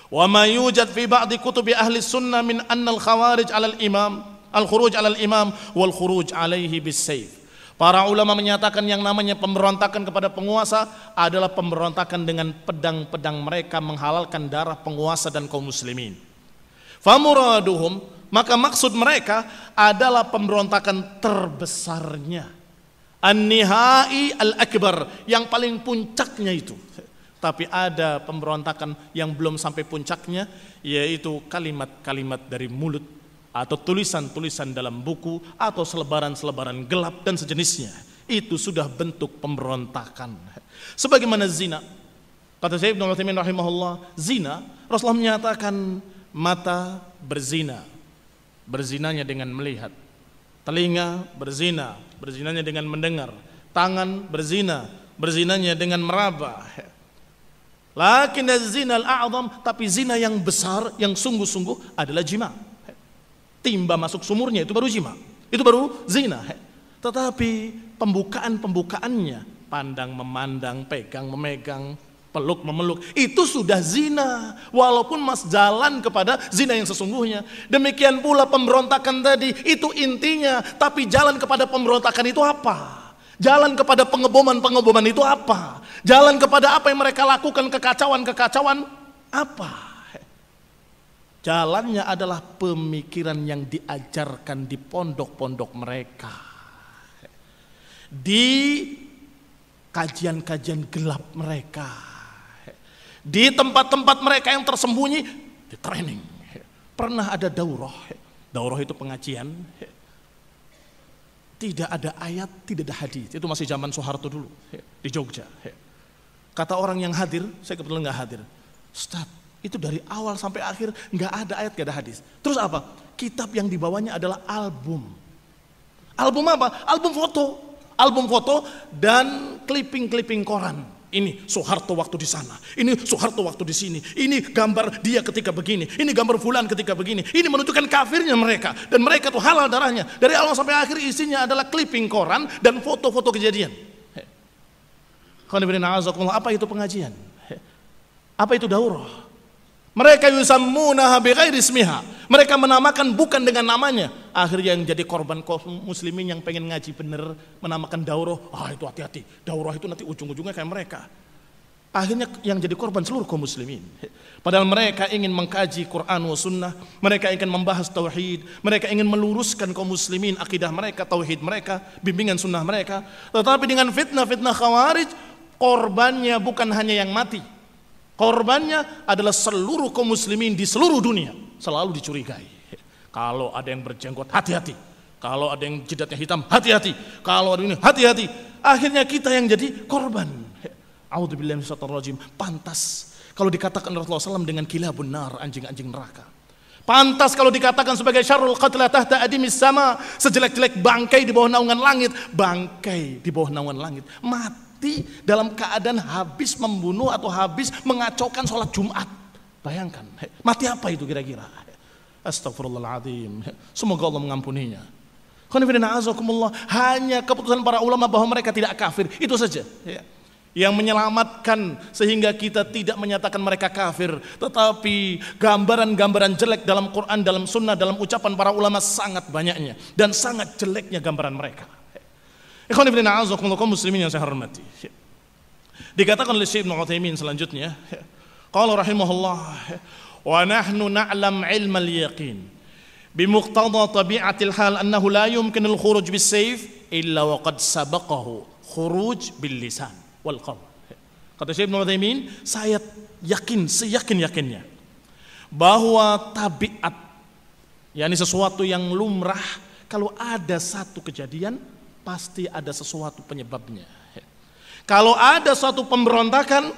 Wa ma yujad fi ba'di kutubi ahli sunnah min anna al-khawarij 'ala al-imam, al-khuruj 'ala al-imam wal khuruj 'alaihi bis-sayf. Para ulama menyatakan yang namanya pemberontakan kepada penguasa adalah pemberontakan dengan pedang-pedang mereka menghalalkan darah penguasa dan kaum muslimin. Famuraduhum, maka maksud mereka adalah pemberontakan terbesarnya. An-nihai al-akbar, yang paling puncaknya itu. Tapi ada pemberontakan yang belum sampai puncaknya, yaitu kalimat-kalimat dari mulut atau tulisan-tulisan dalam buku atau selebaran-selebaran gelap dan sejenisnya. Itu sudah bentuk pemberontakan. Sebagaimana zina. Kata Syekh Ibnu Utsaimin rahimahullah, zina, Rasulullah menyatakan mata berzina, berzinanya dengan melihat. Telinga berzina, berzinanya dengan mendengar. Tangan berzina, berzinanya dengan meraba. Lakin az-zina al-a'zam, tapi zina yang besar, yang sungguh-sungguh adalah jima. Timba masuk sumurnya itu baru jima, itu baru zina. Tetapi pembukaannya, pandang memandang, pegang memegang, peluk memeluk, itu sudah zina, walaupun mas jalan kepada zina yang sesungguhnya. Demikian pula pemberontakan tadi, itu intinya, tapi jalan kepada pemberontakan itu apa? Jalan kepada pengeboman itu apa? Jalan kepada apa yang mereka lakukan, kekacauan apa? Jalannya adalah pemikiran yang diajarkan di pondok-pondok mereka, di kajian-kajian gelap mereka, di tempat-tempat mereka yang tersembunyi, di training. Pernah ada daurah itu pengajian, tidak ada ayat, tidak ada hadis. Itu masih zaman Soeharto dulu di Jogja. Kata orang yang hadir, saya kebetulan nggak hadir, Ustaz, itu dari awal sampai akhir nggak ada ayat, nggak ada hadis. Terus apa? Kitab yang dibawanya adalah album. Album apa? Album foto dan clipping koran. Ini Soeharto waktu di sana, ini Soeharto waktu di sini, ini gambar dia ketika begini, ini gambar fulan ketika begini. Ini menunjukkan kafirnya mereka, dan mereka tuh halal darahnya. Dari awal sampai akhir isinya adalah clipping koran dan foto-foto kejadian. Apa itu pengajian? Apa itu daurah? Mereka yusammunaha bighairi ismiha. Mereka menamakan bukan dengan namanya. Akhirnya yang jadi korban kaum muslimin yang pengen ngaji bener menamakan daurah. Itu hati-hati. Daurah itu nanti ujung-ujungnya kayak mereka. Akhirnya yang jadi korban seluruh kaum muslimin. Padahal mereka ingin mengkaji Quran wa sunnah. Mereka ingin membahas tauhid. Mereka ingin meluruskan kaum muslimin akidah mereka, tauhid mereka, bimbingan sunnah mereka. Tetapi dengan fitnah-fitnah khawarij, korbannya bukan hanya yang mati. Korbannya adalah seluruh kaum muslimin di seluruh dunia. Selalu dicurigai. Kalau ada yang berjenggot, hati-hati. Kalau ada yang jidatnya hitam, hati-hati. Kalau ada ini, hati-hati. Akhirnya kita yang jadi korban. A'udzubillahi minasyaitonir rajim. Pantas kalau dikatakan Rasulullah SAW dengan kilabun nar, anjing-anjing neraka. Pantas kalau dikatakan sebagai syarrul qatla tahta adimis sama, sejelek-jelek bangkai di bawah naungan langit. Bangkai di bawah naungan langit. Mati dalam keadaan habis membunuh atau habis mengacaukan sholat Jumat. Bayangkan, mati apa itu kira-kira? Astagfirullahaladzim. Semoga Allah mengampuninya. Hanya keputusan para ulama bahwa mereka tidak kafir, itu saja yang menyelamatkan sehingga kita tidak menyatakan mereka kafir. Tetapi gambaran-gambaran jelek dalam Quran, dalam sunnah, dalam ucapan para ulama sangat banyaknya, dan sangat jeleknya gambaran mereka. Ikhwan fillah, kaum muslimin yang saya hormati. Dikatakan oleh Syekh Ibnu Utsaimin selanjutnya, qala rahimahullah, wa nahnu na'lam ilmal yaqin bimuqtada tabi'atil hal annahu la yumkinul khuruj bis sayf illa wa qad sabaqahu khuruj bil lisan wal qawl. Kata Syekh Ibnu Utsaimin, saya yakin, seyakin-yakinnya bahwa tabiat, yakni sesuatu yang lumrah, kalau ada satu kejadian pasti ada sesuatu penyebabnya. Kalau ada suatu pemberontakan,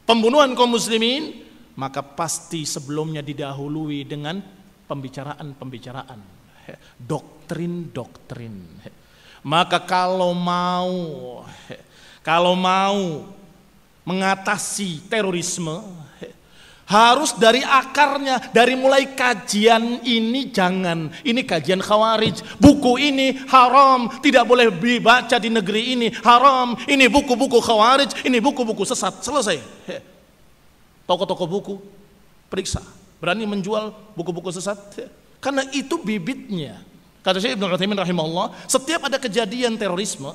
pembunuhan kaum muslimin, maka pasti sebelumnya didahului dengan pembicaraan-pembicaraan, doktrin-doktrin. Maka kalau mau mengatasi terorisme, harus dari akarnya, dari mulai kajian ini jangan, ini kajian khawarij, buku ini haram, tidak boleh dibaca di negeri ini, haram, ini buku-buku khawarij, ini buku-buku sesat, selesai. Toko-toko buku, periksa, berani menjual buku-buku sesat, karena itu bibitnya. Kata Syekh Ibnu Utsaimin rahimahullah, setiap ada kejadian terorisme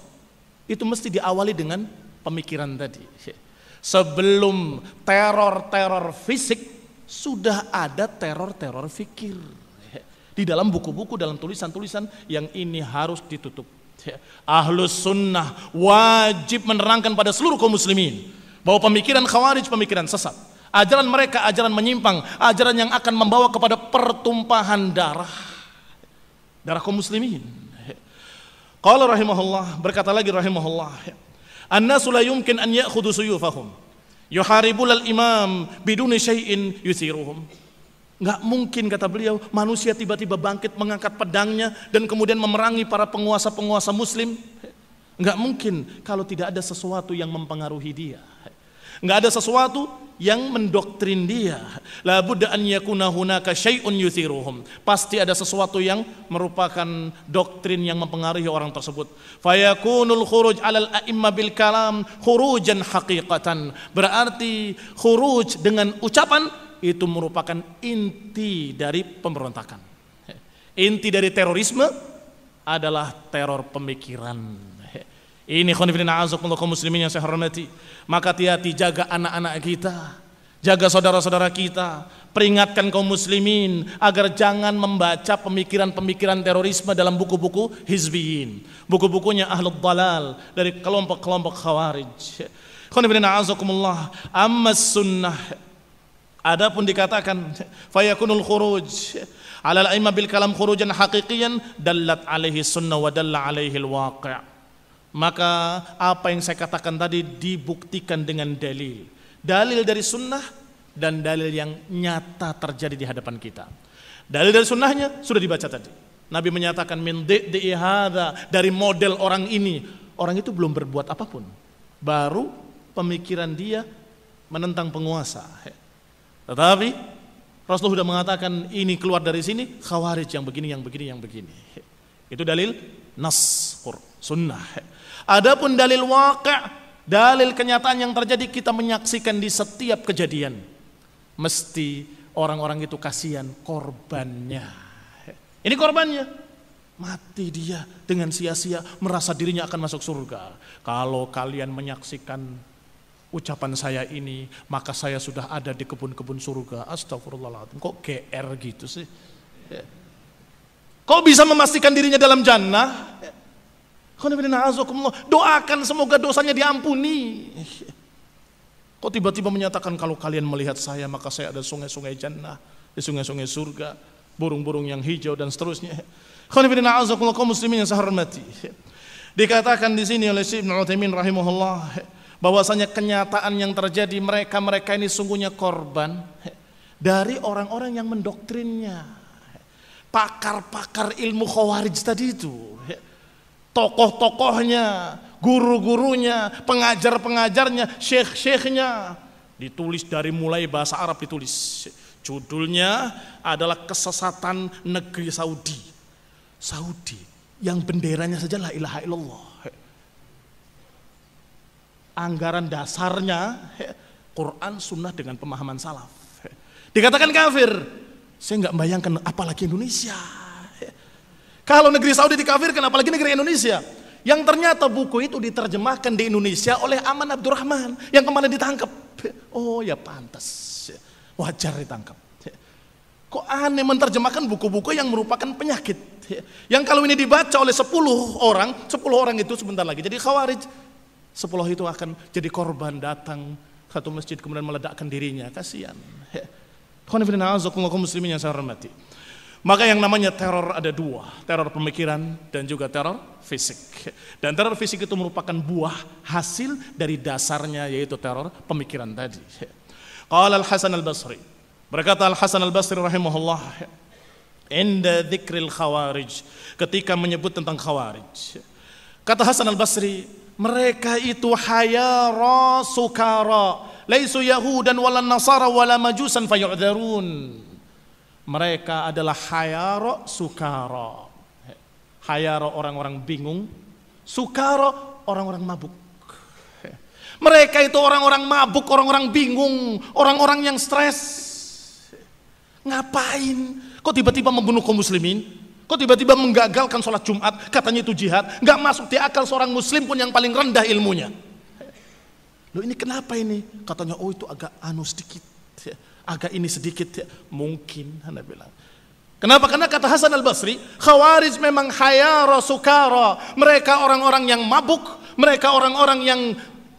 itu mesti diawali dengan pemikiran tadi. Sebelum teror-teror fisik sudah ada teror-teror fikir. Di dalam buku-buku, dalam tulisan-tulisan yang ini harus ditutup. Ahlus sunnah wajib menerangkan pada seluruh kaum muslimin bahwa pemikiran khawarij pemikiran sesat. Ajaran mereka ajaran menyimpang, ajaran yang akan membawa kepada pertumpahan darah kaum muslimin. Qala rahimahullah, berkata lagi rahimahullah, an-nasu la yumkin an ya'khudhu suyufahum yuharibul al-imam biduni syai'in yusiruhum. Enggak mungkin, kata beliau, manusia tiba-tiba bangkit mengangkat pedangnya dan kemudian memerangi para penguasa-penguasa muslim. Enggak mungkin kalau tidak ada sesuatu yang mempengaruhi dia. Enggak ada sesuatu yang mendoktrin dia. La budda an yakuna hunaka syai'un yuthiruhum. Pasti ada sesuatu yang merupakan doktrin yang mempengaruhi orang tersebut. Fayakunul khuruj 'alal a'imma bil kalam khurujan haqiqatan. Berarti khuruj dengan ucapan itu merupakan inti dari pemberontakan. Inti dari terorisme adalah teror pemikiran. Ini khonifidina azakumullah kaum muslimin yang saya hormati. Maka hati-hati, jaga anak-anak kita, jaga saudara-saudara kita, peringatkan kaum muslimin agar jangan membaca pemikiran-pemikiran terorisme dalam buku-buku hizbiyin, buku-bukunya ahlul dalal dari kelompok-kelompok khawarij. Khonifidina azakumullah, ammas sunnah, adapun dikatakan fayakunul khuruj ala al-aimma bil kalam khurujan haqiqiyan dallat alaihi sunnah wa dalla alaihi al-waqi'. Maka apa yang saya katakan tadi dibuktikan dengan dalil dari sunnah dan dalil yang nyata terjadi di hadapan kita. Dalil dari sunnahnya sudah dibaca tadi. Nabi menyatakan min di'i hadza, dari model orang ini. Orang itu belum berbuat apapun, baru pemikiran dia menentang penguasa. Tetapi Rasulullah sudah mengatakan ini keluar dari sini khawarij yang begini, yang begini, yang begini. Itu dalil nas sunnah. Adapun dalil waqi', dalil kenyataan yang terjadi, kita menyaksikan di setiap kejadian. Mesti orang-orang itu kasihan korbannya. Ini korbannya. Mati dia dengan sia-sia, merasa dirinya akan masuk surga. Kalau kalian menyaksikan ucapan saya ini, maka saya sudah ada di kebun-kebun surga. Astagfirullahaladzim, kok GR gitu sih? Kok bisa memastikan dirinya dalam jannah? Doakan semoga dosanya diampuni. Kok tiba-tiba menyatakan kalau kalian melihat saya maka saya ada sungai-sungai jannah, di sungai-sungai surga, burung-burung yang hijau dan seterusnya. Kaum muslimin yang saya hormati. Dikatakan di sini oleh Syekh Ibnu Utsaimin rahimahullah bahwasanya kenyataan yang terjadi, mereka ini sungguhnya korban dari orang-orang yang mendoktrinnya. Pakar-pakar ilmu khawarij tadi itu. Tokoh-tokohnya, guru-gurunya, pengajar-pengajarnya, syekh-syekhnya, ditulis dari mulai bahasa Arab ditulis. Judulnya adalah kesesatan negeri Saudi. Saudi yang benderanya saja la ilaha illallah. Anggaran dasarnya Quran sunnah dengan pemahaman salaf. Dikatakan kafir. Saya nggak bayangkan apalagi Indonesia. Kalau negeri Saudi dikafirkan, apalagi negeri Indonesia. Yang ternyata buku itu diterjemahkan di Indonesia oleh Aman Abdurrahman yang kemarin ditangkap. Oh ya pantas, wajar ditangkap. Kok aneh menerjemahkan buku-buku yang merupakan penyakit. Yang kalau ini dibaca oleh 10 orang itu sebentar lagi jadi khawarij. 10 itu akan jadi korban, datang satu masjid kemudian meledakkan dirinya. Kasihan. Kaum muslimin yang saya hormati. Maka yang namanya teror ada dua, teror pemikiran dan juga teror fisik. Dan teror fisik itu merupakan buah hasil dari dasarnya, yaitu teror pemikiran tadi. Qala Al-Hasan Al-Basri, berkata Al-Hasan Al-Basri rahimahullah, inda dzikril khawarij, ketika menyebut tentang khawarij, kata Hasan Al-Basri, mereka itu hayara sukara, laisu yahudan wala nasara wala majusan fayu'dzarun. Mereka adalah hayara sukara. Hayara orang-orang bingung, sukara orang-orang mabuk. Mereka itu orang-orang mabuk, orang-orang bingung, orang-orang yang stres. Ngapain? Kok tiba-tiba membunuh kaum muslimin? Kok tiba-tiba menggagalkan sholat Jumat, katanya itu jihad, nggak masuk di akal seorang muslim pun yang paling rendah ilmunya. Loh ini kenapa ini? Katanya oh itu agak sedikit, agak ini sedikit, mungkin Anda bilang. Kenapa? Karena kata Hasan al-Basri, Khawarij memang hayara sukara, mereka orang-orang yang mabuk, mereka orang-orang yang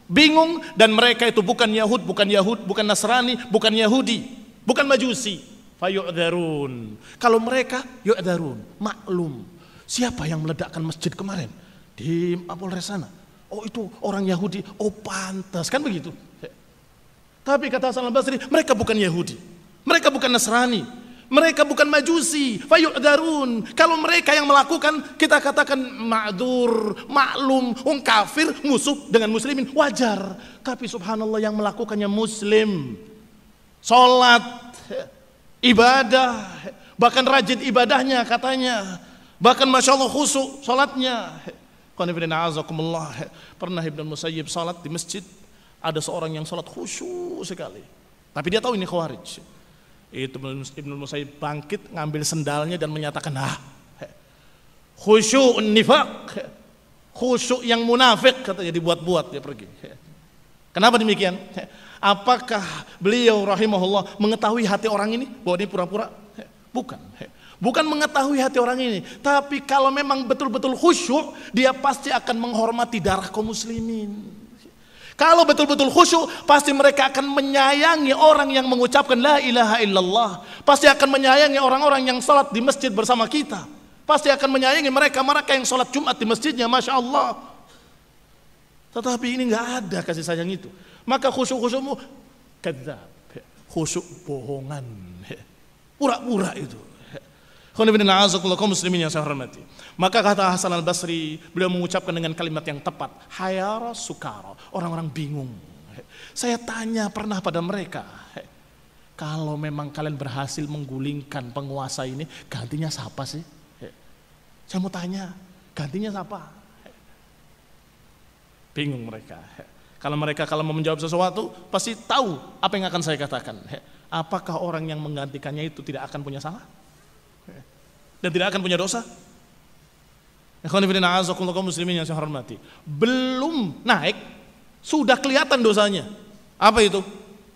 bingung, dan mereka itu bukan Yahud, bukan Nasrani, bukan Yahudi, bukan Majusi. Fayu'dzarun. Kalau mereka yu'dzarun, maklum. Siapa yang meledakkan masjid kemarin di Mapolres sana? Oh itu orang Yahudi. Oh pantas, kan begitu. Tapi kata Hasan al-Basri, mereka bukan Yahudi, mereka bukan Nasrani, mereka bukan Majusi. Fayu'dzarun. Kalau mereka yang melakukan, kita katakan ma'dzur, maklum. Wong kafir musuh dengan muslimin wajar. Tapi subhanallah yang melakukannya muslim, sholat, ibadah, bahkan rajin ibadahnya katanya, bahkan masya Allah khusyuk sholatnya. Pernah Ibnu Musayyib sholat di masjid, ada seorang yang sholat khusyuk sekali, tapi dia tahu ini Khawarij. Itu Ibnu Musayyib bangkit, ngambil sendalnya dan menyatakan, khusyuk nifaq, khusyuk yang munafik, katanya dibuat-buat, dia pergi. Kenapa demikian? Apakah beliau rahimahullah mengetahui hati orang ini bahwa dia pura-pura? Bukan mengetahui hati orang ini, tapi kalau memang betul-betul khusyuk, dia pasti akan menghormati darah kaum muslimin. Kalau betul-betul khusyuk, pasti mereka akan menyayangi orang yang mengucapkan la ilaha illallah, pasti akan menyayangi orang-orang yang salat di masjid bersama kita, pasti akan menyayangi mereka yang salat Jumat di masjidnya, masya Allah. Tetapi ini nggak ada kasih sayang itu. Maka khusyuk-khusyukmu kadzab, khusyuk bohongan, pura-pura itu. Kaum muslimin yang saya hormati. Maka kata Hasan al-Basri, beliau mengucapkan dengan kalimat yang tepat, hayara sukara, orang-orang bingung. Saya tanya pernah pada mereka, kalau memang kalian berhasil menggulingkan penguasa ini, gantinya siapa sih? Saya mau tanya, gantinya siapa? Bingung mereka. Kalau mau menjawab sesuatu, pasti tahu apa yang akan saya katakan. Apakah orang yang menggantikannya itu tidak akan punya salah? Dan tidak akan punya dosa? Kaum muslimin yang saya hormati, belum naik, sudah kelihatan dosanya. Apa itu?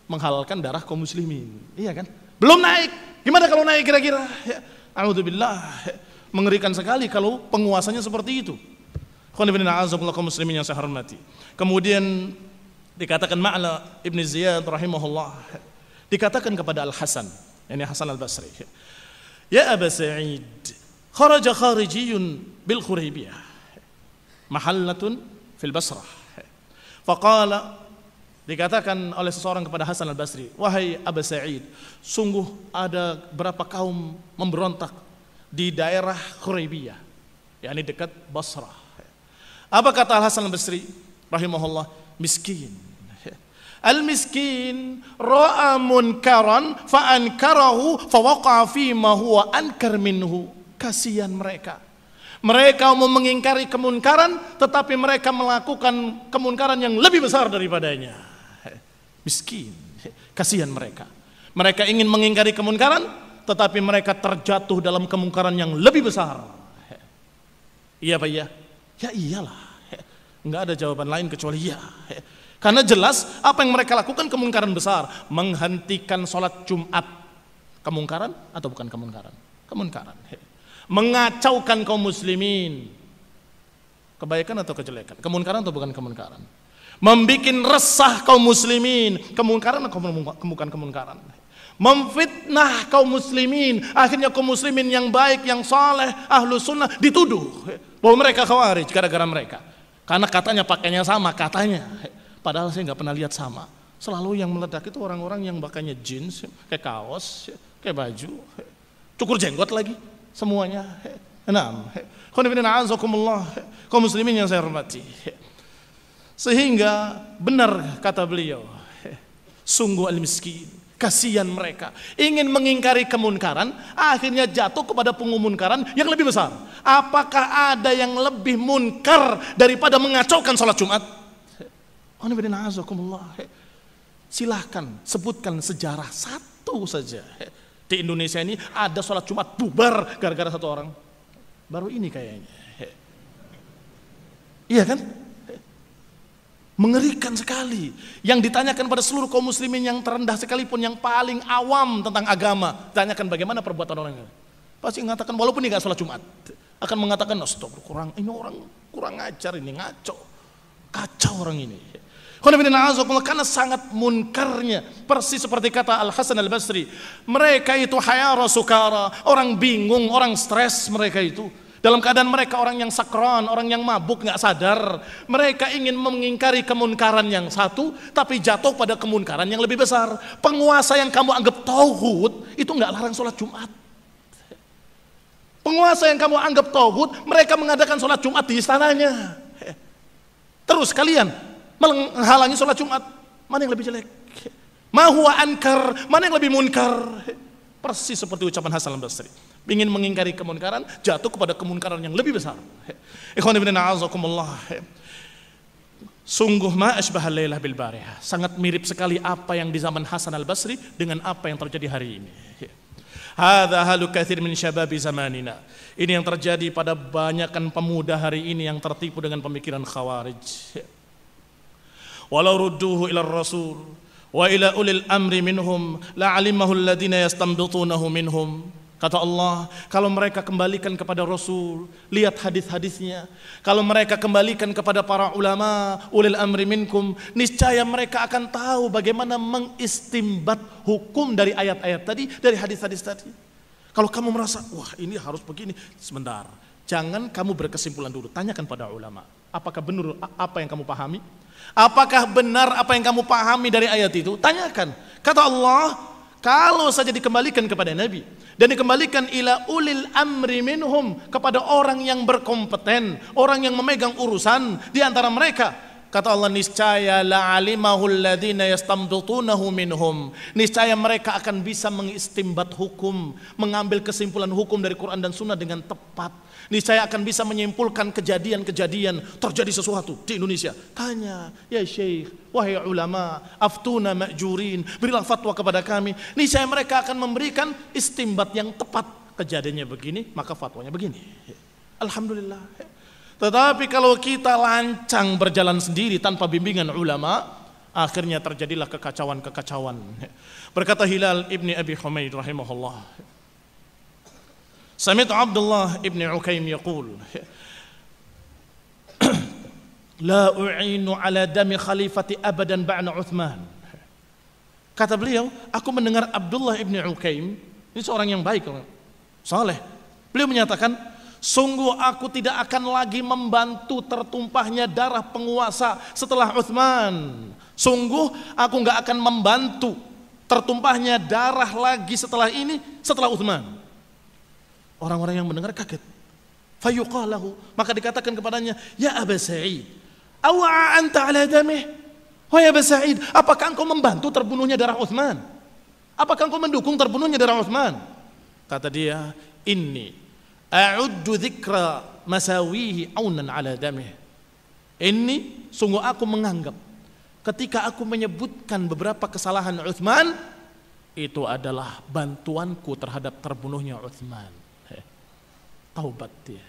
Menghalalkan darah kaum muslimin. Iya kan? Belum naik. Gimana kalau naik kira-kira? A'udzubillah. Mengerikan sekali kalau penguasanya seperti itu. Kaum muslimin yang saya hormati. Kemudian dikatakan Ma'la Ibn Ziyad rahimahullah, dikatakan kepada Al-Hasan, ini Hasan al-Basri, ya Aba Sa'id, kharaja kharijiyun bil Khuraybiyah mahallatun fil Basrah. Faqala, dikatakan oleh seseorang kepada Hasan al-Basri, wahai Aba Sa'id, sungguh ada berapa kaum memberontak di daerah Khuraybiyah, yakni dekat Basrah. Apa kata Hasan al-Basri rahimahullah? Miskin. Al-miskin ra'a munkaran fa ankarahu fa waqa'a fi ma huwa ankar minhu. Kasihan mereka. Mereka mau mengingkari kemunkaran, tetapi mereka melakukan kemunkaran yang lebih besar daripadanya. Miskin. Kasihan mereka. Mereka ingin mengingkari kemunkaran, tetapi mereka terjatuh dalam kemungkaran yang lebih besar. Iya Pak ya? Ya iyalah, nggak ada jawaban lain kecuali ya. Karena jelas apa yang mereka lakukan kemungkaran besar. Menghentikan sholat Jumat, kemungkaran atau bukan kemungkaran? Kemungkaran. Mengacaukan kaum muslimin, kebaikan atau kejelekan? Kemungkaran atau bukan kemungkaran? Membikin resah kaum muslimin, kemungkaran atau bukan kemungkaran? Memfitnah kaum muslimin, akhirnya kaum muslimin yang baik, yang saleh, ahlu sunnah dituduh bahwa mereka Khawarij gara-gara mereka, karena katanya pakainya sama, katanya, padahal saya nggak pernah lihat sama. Selalu yang meledak itu orang-orang yang pakainya jeans, kayak kaos, kayak baju, cukur jenggot lagi, semuanya. Naam, kaum muslimin yang saya hormati. Sehingga benar kata beliau, sungguh al-miskin, kasihan mereka, ingin mengingkari kemunkaran, akhirnya jatuh kepada pengumunkaran yang lebih besar. Apakah ada yang lebih munkar daripada mengacaukan sholat Jumat? Silahkan sebutkan sejarah satu saja. Di Indonesia ini ada sholat Jumat bubar gara-gara satu orang. Baru ini kayaknya. Iya kan? Mengerikan sekali. Yang ditanyakan pada seluruh kaum muslimin yang terendah sekalipun, yang paling awam tentang agama, tanyakan bagaimana perbuatan orang ini. Pasti mengatakan walaupun dia gak sholat Jumat, akan mengatakan astagfirullah, ini orang kurang ajar, ini ngaco, kacau orang ini. Karena sangat munkarnya, persis seperti kata Al Hasan Al Basri, mereka itu hayara sukara, orang bingung, orang stres mereka itu. Dalam keadaan mereka orang yang sakran, orang yang mabuk, nggak sadar. Mereka ingin mengingkari kemunkaran yang satu, tapi jatuh pada kemunkaran yang lebih besar. Penguasa yang kamu anggap tauhid itu nggak larang sholat Jumat. Penguasa yang kamu anggap tauhid, mereka mengadakan sholat Jumat di istananya. Terus kalian menghalangi sholat Jumat, mana yang lebih jelek? Ma huwa ankar, mana yang lebih munkar? Persis seperti ucapan Hasan Al-Basri. Ingin mengingkari kemunkaran, jatuh kepada kemunkaran yang lebih besar. Ikhwan ibn a'azakumullah. Sungguh ma asbahal lailah bil barihah. Sangat mirip sekali apa yang di zaman Hasan Al-Basri dengan apa yang terjadi hari ini. Hadza halu katsir min syababi zamanina. Ini yang terjadi pada banyakkan pemuda hari ini yang tertipu dengan pemikiran khawarij. Walau rudduhu ila rasul wa ila ulil amri minhum la'alimahu alladhina yastanbitunahu minhum. Kata Allah, kalau mereka kembalikan kepada Rasul, lihat hadis-hadisnya. Kalau mereka kembalikan kepada para ulama, ulil amri minkum, niscaya mereka akan tahu bagaimana mengistimbat hukum dari ayat-ayat tadi, dari hadis-hadis tadi. Kalau kamu merasa, wah ini harus begini, sebentar. Jangan kamu berkesimpulan dulu, tanyakan pada ulama. Apakah benar apa yang kamu pahami? Apakah benar apa yang kamu pahami dari ayat itu? Tanyakan. Kata Allah, kalau saja dikembalikan kepada Nabi dan dikembalikan ila ulil amri minhum, kepada orang yang berkompeten, orang yang memegang urusan di antara mereka, kata Allah, niscaya la'alimahul ladzina yastamdutunahu minhum, niscaya mereka akan bisa mengistimbat hukum, mengambil kesimpulan hukum dari Quran dan Sunnah dengan tepat. Niscaya akan bisa menyimpulkan kejadian-kejadian terjadi sesuatu di Indonesia. Tanya, ya Syekh, wahai ulama, aftuna ma'jurin, berilah fatwa kepada kami. Niscaya mereka akan memberikan istimbat yang tepat. Kejadiannya begini, maka fatwanya begini. Alhamdulillah. Tetapi kalau kita lancang berjalan sendiri tanpa bimbingan ulama, akhirnya terjadilah kekacauan-kekacauan. Berkata Hilal ibni Abi Humaid rahimahullah, Sami'tu Abdullah ibn Ukaim yaqul, la u'inu ala dami khalifati abadan ba'na Uthman. Kata beliau, aku mendengar Abdullah ibn Ukaim, ini seorang yang baik, saleh. Beliau menyatakan, sungguh aku tidak akan lagi membantu tertumpahnya darah penguasa setelah Uthman. Sungguh aku enggak akan membantu tertumpahnya darah lagi setelah ini, setelah Uthman. Orang-orang yang mendengar kaget. Fayuqalahu, maka dikatakan kepadanya, ya Aba Sa'id, awa anta ala damih? Wahai Aba Sa'id, apakah engkau membantu terbunuhnya darah Uthman? Apakah engkau mendukung terbunuhnya darah Uthman? Kata dia, inni a'uddu dzikra masawihi aunan ala damih. Ini sungguh aku menganggap ketika aku menyebutkan beberapa kesalahan Uthman, itu adalah bantuanku terhadap terbunuhnya Uthman. Taubat dia.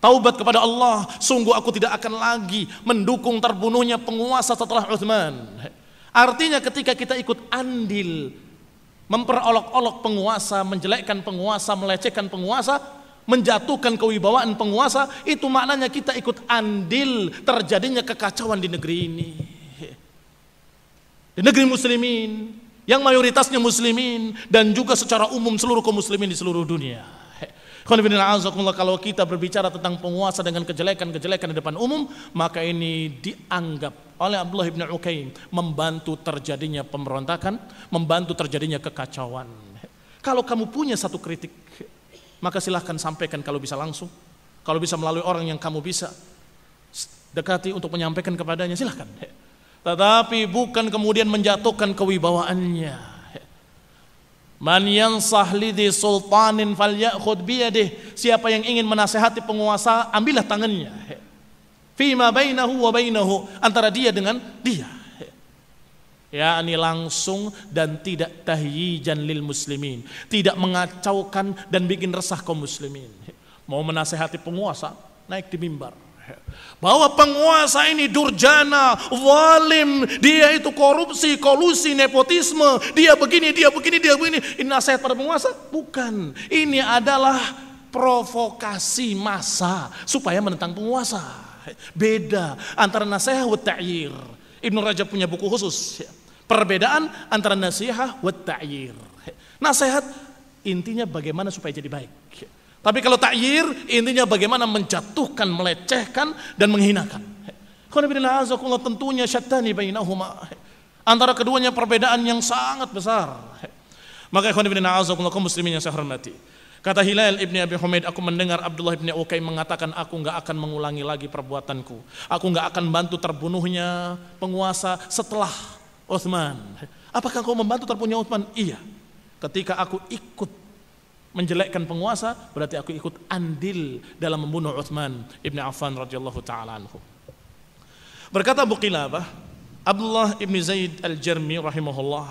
Taubat kepada Allah. Sungguh aku tidak akan lagi mendukung terbunuhnya penguasa setelah Uthman. Artinya ketika kita ikut andil memperolok-olok penguasa, menjelekkan penguasa, melecehkan penguasa, menjatuhkan kewibawaan penguasa, itu maknanya kita ikut andil terjadinya kekacauan di negeri ini. Di negeri muslimin, yang mayoritasnya muslimin, dan juga secara umum seluruh kaum muslimin di seluruh dunia. Kalau kita berbicara tentang penguasa dengan kejelekan-kejelekan di depan umum, maka ini dianggap oleh Abdullah ibn Ukaim membantu terjadinya pemberontakan, membantu terjadinya kekacauan. Kalau kamu punya satu kritik, maka silahkan sampaikan kalau bisa langsung, kalau bisa melalui orang yang kamu bisa dekati untuk menyampaikan kepadanya, silahkan. Tetapi bukan kemudian menjatuhkan kewibawaannya. Man yansah lidhi sultanin falyakhud biyadih. Siapa yang ingin menasihati penguasa, ambillah tangannya. Fima bainahu wa bainahu, antara dia dengan dia. yakni langsung dan tidak tahyijan lil muslimin, tidak mengacaukan dan bikin resah kaum muslimin. Mau menasehati penguasa, naik di mimbar. Bahwa penguasa ini durjana, zalim, dia itu korupsi, kolusi, nepotisme, dia begini. Ini nasihat pada penguasa? Bukan. Ini adalah provokasi massa supaya menentang penguasa. Beda antara nasihat wa ta'yir. Ibnu Rajab punya buku khusus. Perbedaan antara nasihat wa ta'yir. Nasihat intinya bagaimana supaya jadi baik. Tapi kalau ta'yir intinya bagaimana menjatuhkan, melecehkan dan menghinakan. Tentunya syattani bainahuma. Antara keduanya perbedaan yang sangat besar. Maka ikhwan fillah kaum muslimin yang saya hormati. Kata Hilal ibni Abi Humaid, aku mendengar Abdullah ibni Uqay mengatakan, aku enggak akan mengulangi lagi perbuatanku. Aku enggak akan bantu terbunuhnya penguasa setelah Utsman. Apakah kau membantu terbunuhnya Utsman? Iya. Ketika aku ikut menjelekkan penguasa, berarti aku ikut andil dalam membunuh Utsman ibni Affan radhiyallahu taala anhu. Berkata Abu Qilabah, Abdullah ibni Zaid al-Jarmi rahimahullah,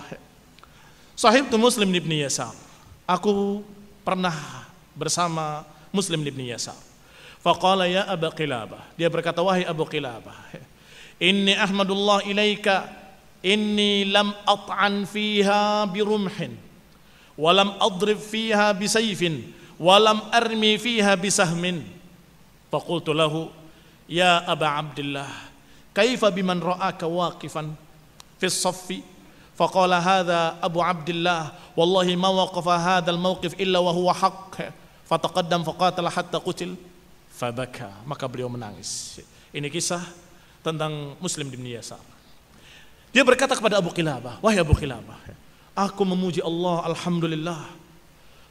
sahibtu Muslim ibni Yasar. Aku pernah bersama Muslim ibni Yasar. Faqala ya Abu Qilabah, dia berkata, wahai Abu Qilabah, inni ahmadullah ilaika, inni lam at'an fiha birumhin walam adrib fiha bisayfin walam armi fiha bisahmin. Faqultu lahu ya Aba Abdillah kaifa biman ra'aka waqifan fi as-saffi. Faqala hadha Abu Abdillah wallahi ma waqafa hadha al-mawqif illa wa huwa haqq. Fataqaddam faqatala hatta qutil fabaka. Maka beliau menangis. Ini kisah tentang Muslim bin Yasar. Dia berkata kepada Abu Qilabah, wahai Abu Qilabah, aku memuji Allah, alhamdulillah.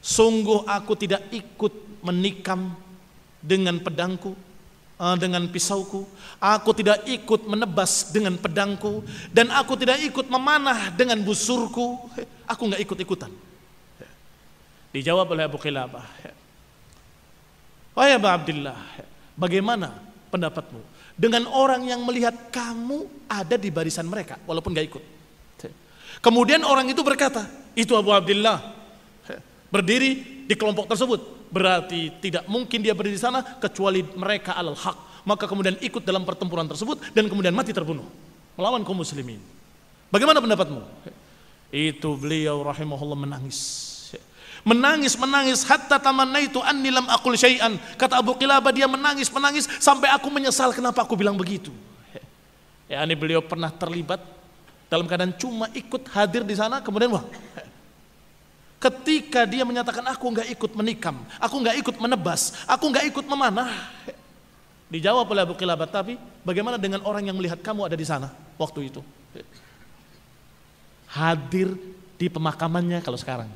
Sungguh aku tidak ikut menikam dengan pedangku, dengan pisauku. Aku tidak ikut menebas dengan pedangku, dan aku tidak ikut memanah dengan busurku. Aku nggak ikut-ikutan. Dijawab oleh Abu Qilabah, wahai Abu Abdillah, bagaimana pendapatmu dengan orang yang melihat kamu ada di barisan mereka walaupun nggak ikut? Kemudian orang itu berkata, itu Abu Abdillah berdiri di kelompok tersebut, berarti tidak mungkin dia berdiri di sana kecuali mereka alal haq. Maka kemudian ikut dalam pertempuran tersebut dan kemudian mati terbunuh melawan kaum muslimin. Bagaimana pendapatmu? Itu beliau rahimahullah menangis hatta tamannaitu anni lam aqul syai'an. Kata Abu Qilabah, dia menangis sampai aku menyesal kenapa aku bilang begitu. Ya, ini beliau pernah terlibat dalam keadaan cuma ikut hadir di sana, kemudian ketika dia menyatakan aku nggak ikut menikam, aku nggak ikut menebas, aku nggak ikut memanah. Dijawab oleh Abu Qilabah, tapi bagaimana dengan orang yang melihat kamu ada di sana waktu itu? Hadir di pemakamannya kalau sekarang.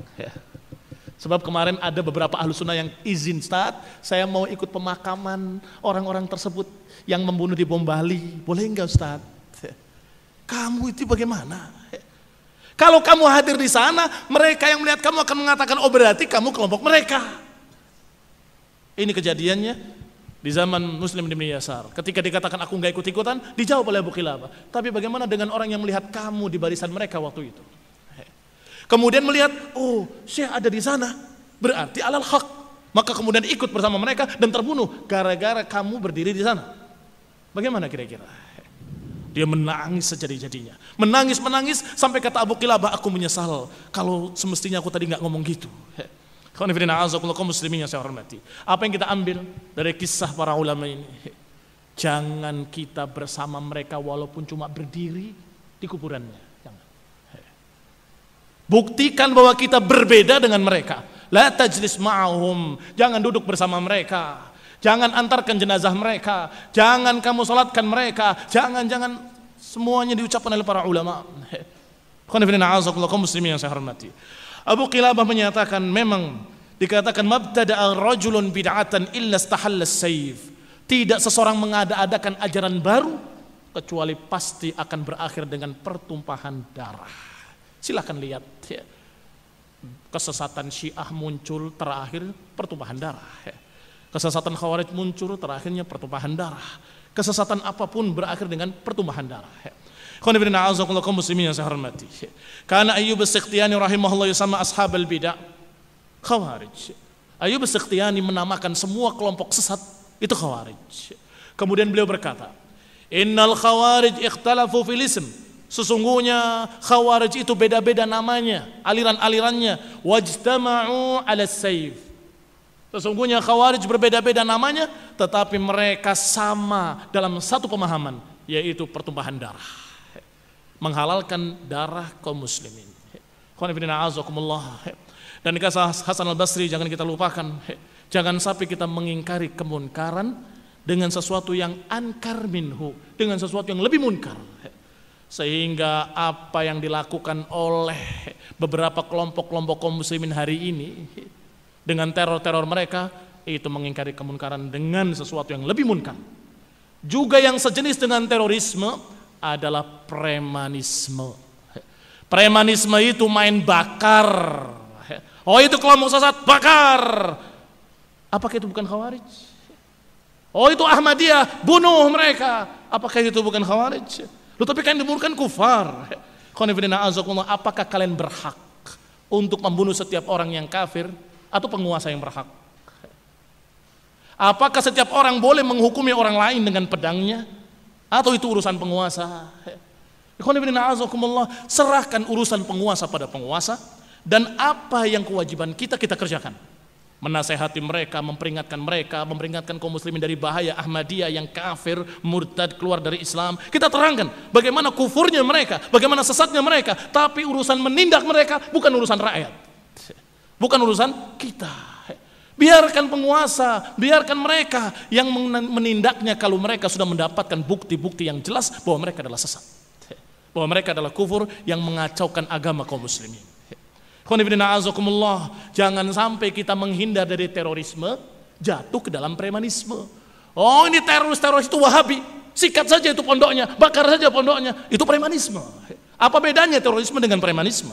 Sebab kemarin ada beberapa ahlu sunnah yang izin, Ustaz, saya mau ikut pemakaman orang-orang tersebut yang membunuh di bom Bali. Boleh enggak Ustaz? Kamu itu bagaimana? Kalau kamu hadir di sana, mereka yang melihat kamu akan mengatakan, oh berarti kamu kelompok mereka. Ini kejadiannya di zaman Muslim bin Yasar. Ketika dikatakan aku nggak ikut-ikutan, dijawab oleh Abu Qilabah, tapi bagaimana dengan orang yang melihat kamu di barisan mereka waktu itu? Kemudian melihat, oh Syekh ada di sana, berarti alal haq. Maka kemudian ikut bersama mereka dan terbunuh gara-gara kamu berdiri di sana. Bagaimana kira-kira? Dia menangis sejadi-jadinya, menangis sampai kata Abu Qilabah, aku menyesal kalau semestinya aku tadi nggak ngomong gitu. Kaum muslimin yang saya hormati, apa yang kita ambil dari kisah para ulama ini? Jangan kita bersama mereka walaupun cuma berdiri di kuburannya. Buktikan bahwa kita berbeda dengan mereka. La tajlis ma'ahum, jangan duduk bersama mereka. Jangan antarkan jenazah mereka, jangan kamu salatkan mereka, jangan semuanya diucapkan oleh para ulama. Kaum muslimin yang saya hormati, Abu Qilabah menyatakan, memang dikatakan mabtada'a rajulun bid'atan illa istahalla as-sayf. Tidak seseorang mengada-adakan ajaran baru kecuali pasti akan berakhir dengan pertumpahan darah. Silahkan lihat ya. Kesesatan Syiah muncul, terakhir pertumpahan darah ya. Kesesatan Khawarij muncul, terakhirnya pertumpahan darah. Kesesatan apapun berakhir dengan pertumpahan darah ya. Kaum muslimin yang saya hormati, karena Ayyub as-Sikhtiyani rahimahullah sama ashabal bid'ah Khawarij. Ayyub As-Sikhtiyani menamakan semua kelompok sesat itu khawarij. Kemudian beliau berkata, innal khawarij ikhtalafu fil ism. Sesungguhnya khawarij itu beda-beda namanya, aliran-alirannya. Wajtama'u 'ala sayf. Sesungguhnya khawarij berbeda-beda namanya, tetapi mereka sama dalam satu pemahaman, yaitu pertumpahan darah. Menghalalkan darah kaum muslimin. Dan dikasih Hasan al-Basri, jangan kita lupakan, jangan sampai kita mengingkari kemunkaran dengan sesuatu yang ankar minhu, dengan sesuatu yang lebih munkar, sehingga apa yang dilakukan oleh beberapa kelompok-kelompok kaum muslimin hari ini dengan teror-teror mereka itu mengingkari kemunkaran dengan sesuatu yang lebih munkar. Juga yang sejenis dengan terorisme adalah premanisme. Premanisme itu main bakar. Oh, itu kelompok sesat, bakar. Apakah itu bukan khawarij? Oh, itu Ahmadiyah, bunuh mereka. Apakah itu bukan khawarij? Loh, tapi kan dimurkan kufar. Apakah kalian berhak untuk membunuh setiap orang yang kafir atau penguasa yang berhak? Apakah setiap orang boleh menghukumi orang lain dengan pedangnya atau itu urusan penguasa? Serahkan urusan penguasa pada penguasa. Dan apa yang kewajiban kita kerjakan. Menasehati mereka, memperingatkan kaum muslimin dari bahaya Ahmadiyah yang kafir, murtad, keluar dari Islam. Kita terangkan bagaimana kufurnya mereka, bagaimana sesatnya mereka. Tapi urusan menindak mereka bukan urusan rakyat, bukan urusan kita. Biarkan penguasa, biarkan mereka yang menindaknya kalau mereka sudah mendapatkan bukti-bukti yang jelas bahwa mereka adalah sesat, bahwa mereka adalah kufur yang mengacaukan agama kaum muslimin. Jangan sampai kita menghindar dari terorisme, jatuh ke dalam premanisme. Oh, ini teroris itu Wahabi, sikat saja itu pondoknya, bakar saja pondoknya. Itu premanisme. Apa bedanya terorisme dengan premanisme?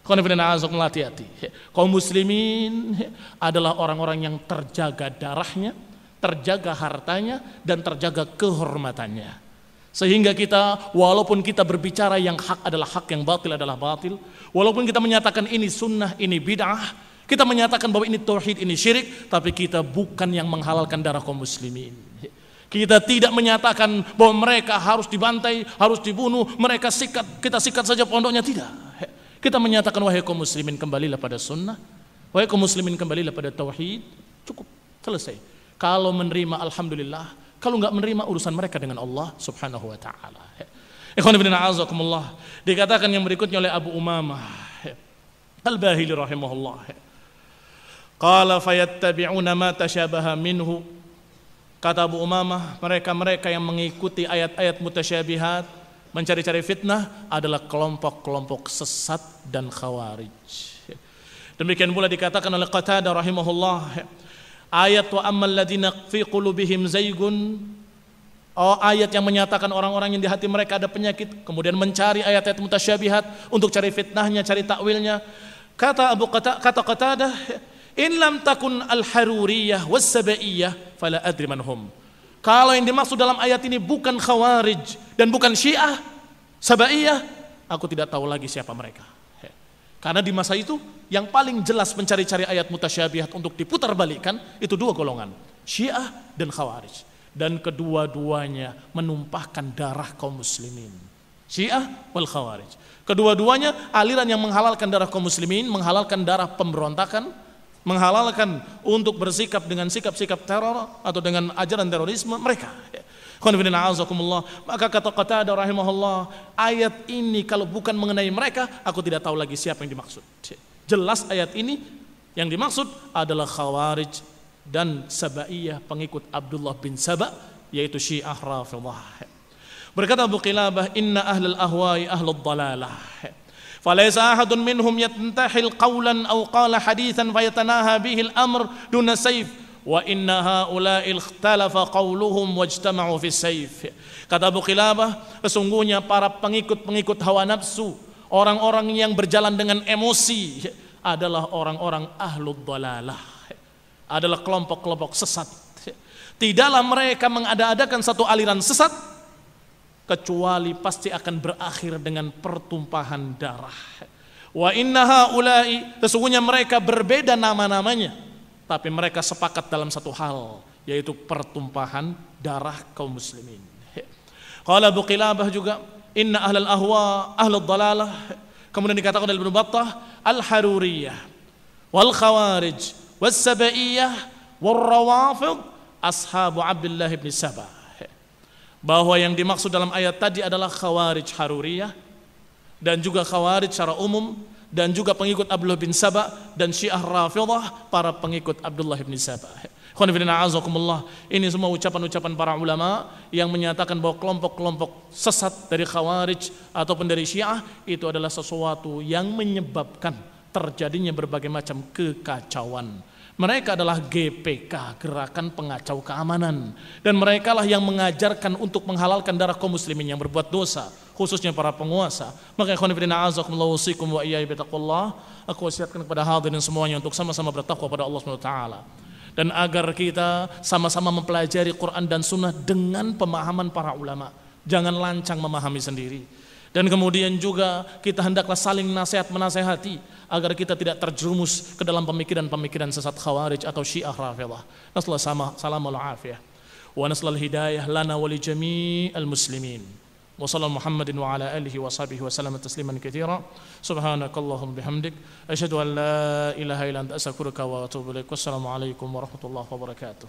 Hati-hati. Kaum muslimin adalah orang-orang yang terjaga darahnya, terjaga hartanya, dan terjaga kehormatannya. Sehingga kita, walaupun kita berbicara yang hak adalah hak, yang batil adalah batil, walaupun kita menyatakan ini sunnah, ini bid'ah, kita menyatakan bahwa ini tauhid, ini syirik, tapi kita bukan yang menghalalkan darah kaum muslimin. Kita tidak menyatakan bahwa mereka harus dibantai, harus dibunuh, mereka kita sikat saja pondoknya, tidak. Kita menyatakan, wahai kaum muslimin, kembalilah pada sunnah, wahai kaum muslimin, kembalilah pada tauhid, cukup, selesai. Kalau menerima, alhamdulillah. Kalau enggak menerima, urusan mereka dengan Allah subhanahu wa ta'ala. Ikhwan ibn a'azakumullah. Dikatakan yang berikutnya oleh Abu Umamah Al-Bahili rahimahullah. Qala fayattabi'una ma tashabaha minhu. Kata Abu Umamah, mereka-mereka yang mengikuti ayat-ayat mutasyabihat, mencari-cari fitnah, adalah kelompok-kelompok sesat dan khawarij. Demikian pula dikatakan oleh Qatadah rahimahullah, ayat wa ammal ladina fi qulubihim zaygun, ayat yang menyatakan orang-orang yang di hati mereka ada penyakit, kemudian mencari ayat-ayat mutasyabihat untuk cari fitnahnya, cari takwilnya. Kata Qatadah, in lam takun al-haruriyah was-sabaiyah fala adri manhum. Kalau yang dimaksud dalam ayat ini bukan khawarij dan bukan syiah, sabaiyah, aku tidak tahu lagi siapa mereka. Karena di masa itu yang paling jelas mencari-cari ayat mutasyabihat untuk diputar balikan itu dua golongan, Syiah dan Khawarij. Dan kedua-duanya menumpahkan darah kaum muslimin, Syiah wal Khawarij. Kedua-duanya aliran yang menghalalkan darah kaum muslimin, menghalalkan darah pemberontakan, menghalalkan untuk bersikap dengan sikap-sikap teror atau dengan ajaran terorisme mereka. Maka kata Qatadah rahimahullah, ayat ini kalau bukan mengenai mereka, aku tidak tahu lagi siapa yang dimaksud. Jelas ayat ini yang dimaksud adalah Khawarij dan Sabaiyah, pengikut Abdullah bin Saba, yaitu Syiah Rafidhah. Berkata Abu Qilabah, inna ahlal ahwai ahlul dalalah, falaysa ahadun minhum yantahil qawlan aw qala hadithan fayatanaha bihi al-amr duna sayf. Wa inna haula'i ikhtalafa qawluhum wajtama'u fi sayf. Kata Abu Qilabah, sesungguhnya para pengikut-pengikut hawa nafsu, orang-orang yang berjalan dengan emosi, adalah orang-orang ahlul dhalalah, adalah kelompok-kelompok sesat. Tidaklah mereka mengada-adakan satu aliran sesat kecuali pasti akan berakhir dengan pertumpahan darah. Wa inna haula'i, sesungguhnya mereka berbeda nama-namanya, tapi mereka sepakat dalam satu hal, yaitu pertumpahan darah kaum muslimin. Qala Abu Qilabah juga, inna ahlal ahwa ahlul dalalah. Kemudian dikatakan oleh Ibnu Battah, al-haruriyah wal khawarij was sabaiyah wal rawafid ashabu Abdullah bin Sabah. Bahwa yang dimaksud dalam ayat tadi adalah khawarij haruriyah dan juga khawarij secara umum, dan juga pengikut Abdullah bin Sabah dan Syiah Rafidah, para pengikut Abdullah bin Sabah. Ini semua ucapan-ucapan para ulama yang menyatakan bahwa kelompok-kelompok sesat dari Khawarij ataupun dari Syiah itu adalah sesuatu yang menyebabkan terjadinya berbagai macam kekacauan. Mereka adalah GPK, Gerakan Pengacau Keamanan, dan mereka lah yang mengajarkan untuk menghalalkan darah kaum muslimin yang berbuat dosa, khususnya para penguasa. Maka ikhwan fillah a'azakumullah wasikum wa iyaya bittaqullah, aku wasiatkan kepada hadirin semuanya untuk sama-sama bertakwa pada Allah Subhanahu wa taala, dan agar kita sama-sama mempelajari Quran dan Sunnah dengan pemahaman para ulama. Jangan lancang memahami sendiri. Dan kemudian juga kita hendaklah saling menasehati agar kita tidak terjerumus ke dalam pemikiran-pemikiran sesat Khawarij atau Syiah Rafidah. Nasallahu salamul afiyah wa nasallahu hidayah lana wa li jami'il muslimin. Wa sallallahu Muhammadin wa ala alihi wa sahbihi wa sallam tasliman katsira. Subhanakallahumma bihamdik asyhadu an la ilaha illa anta astaghfiruka wa atubu ilaik. Wassalamu alaikum warahmatullahi wabarakatuh.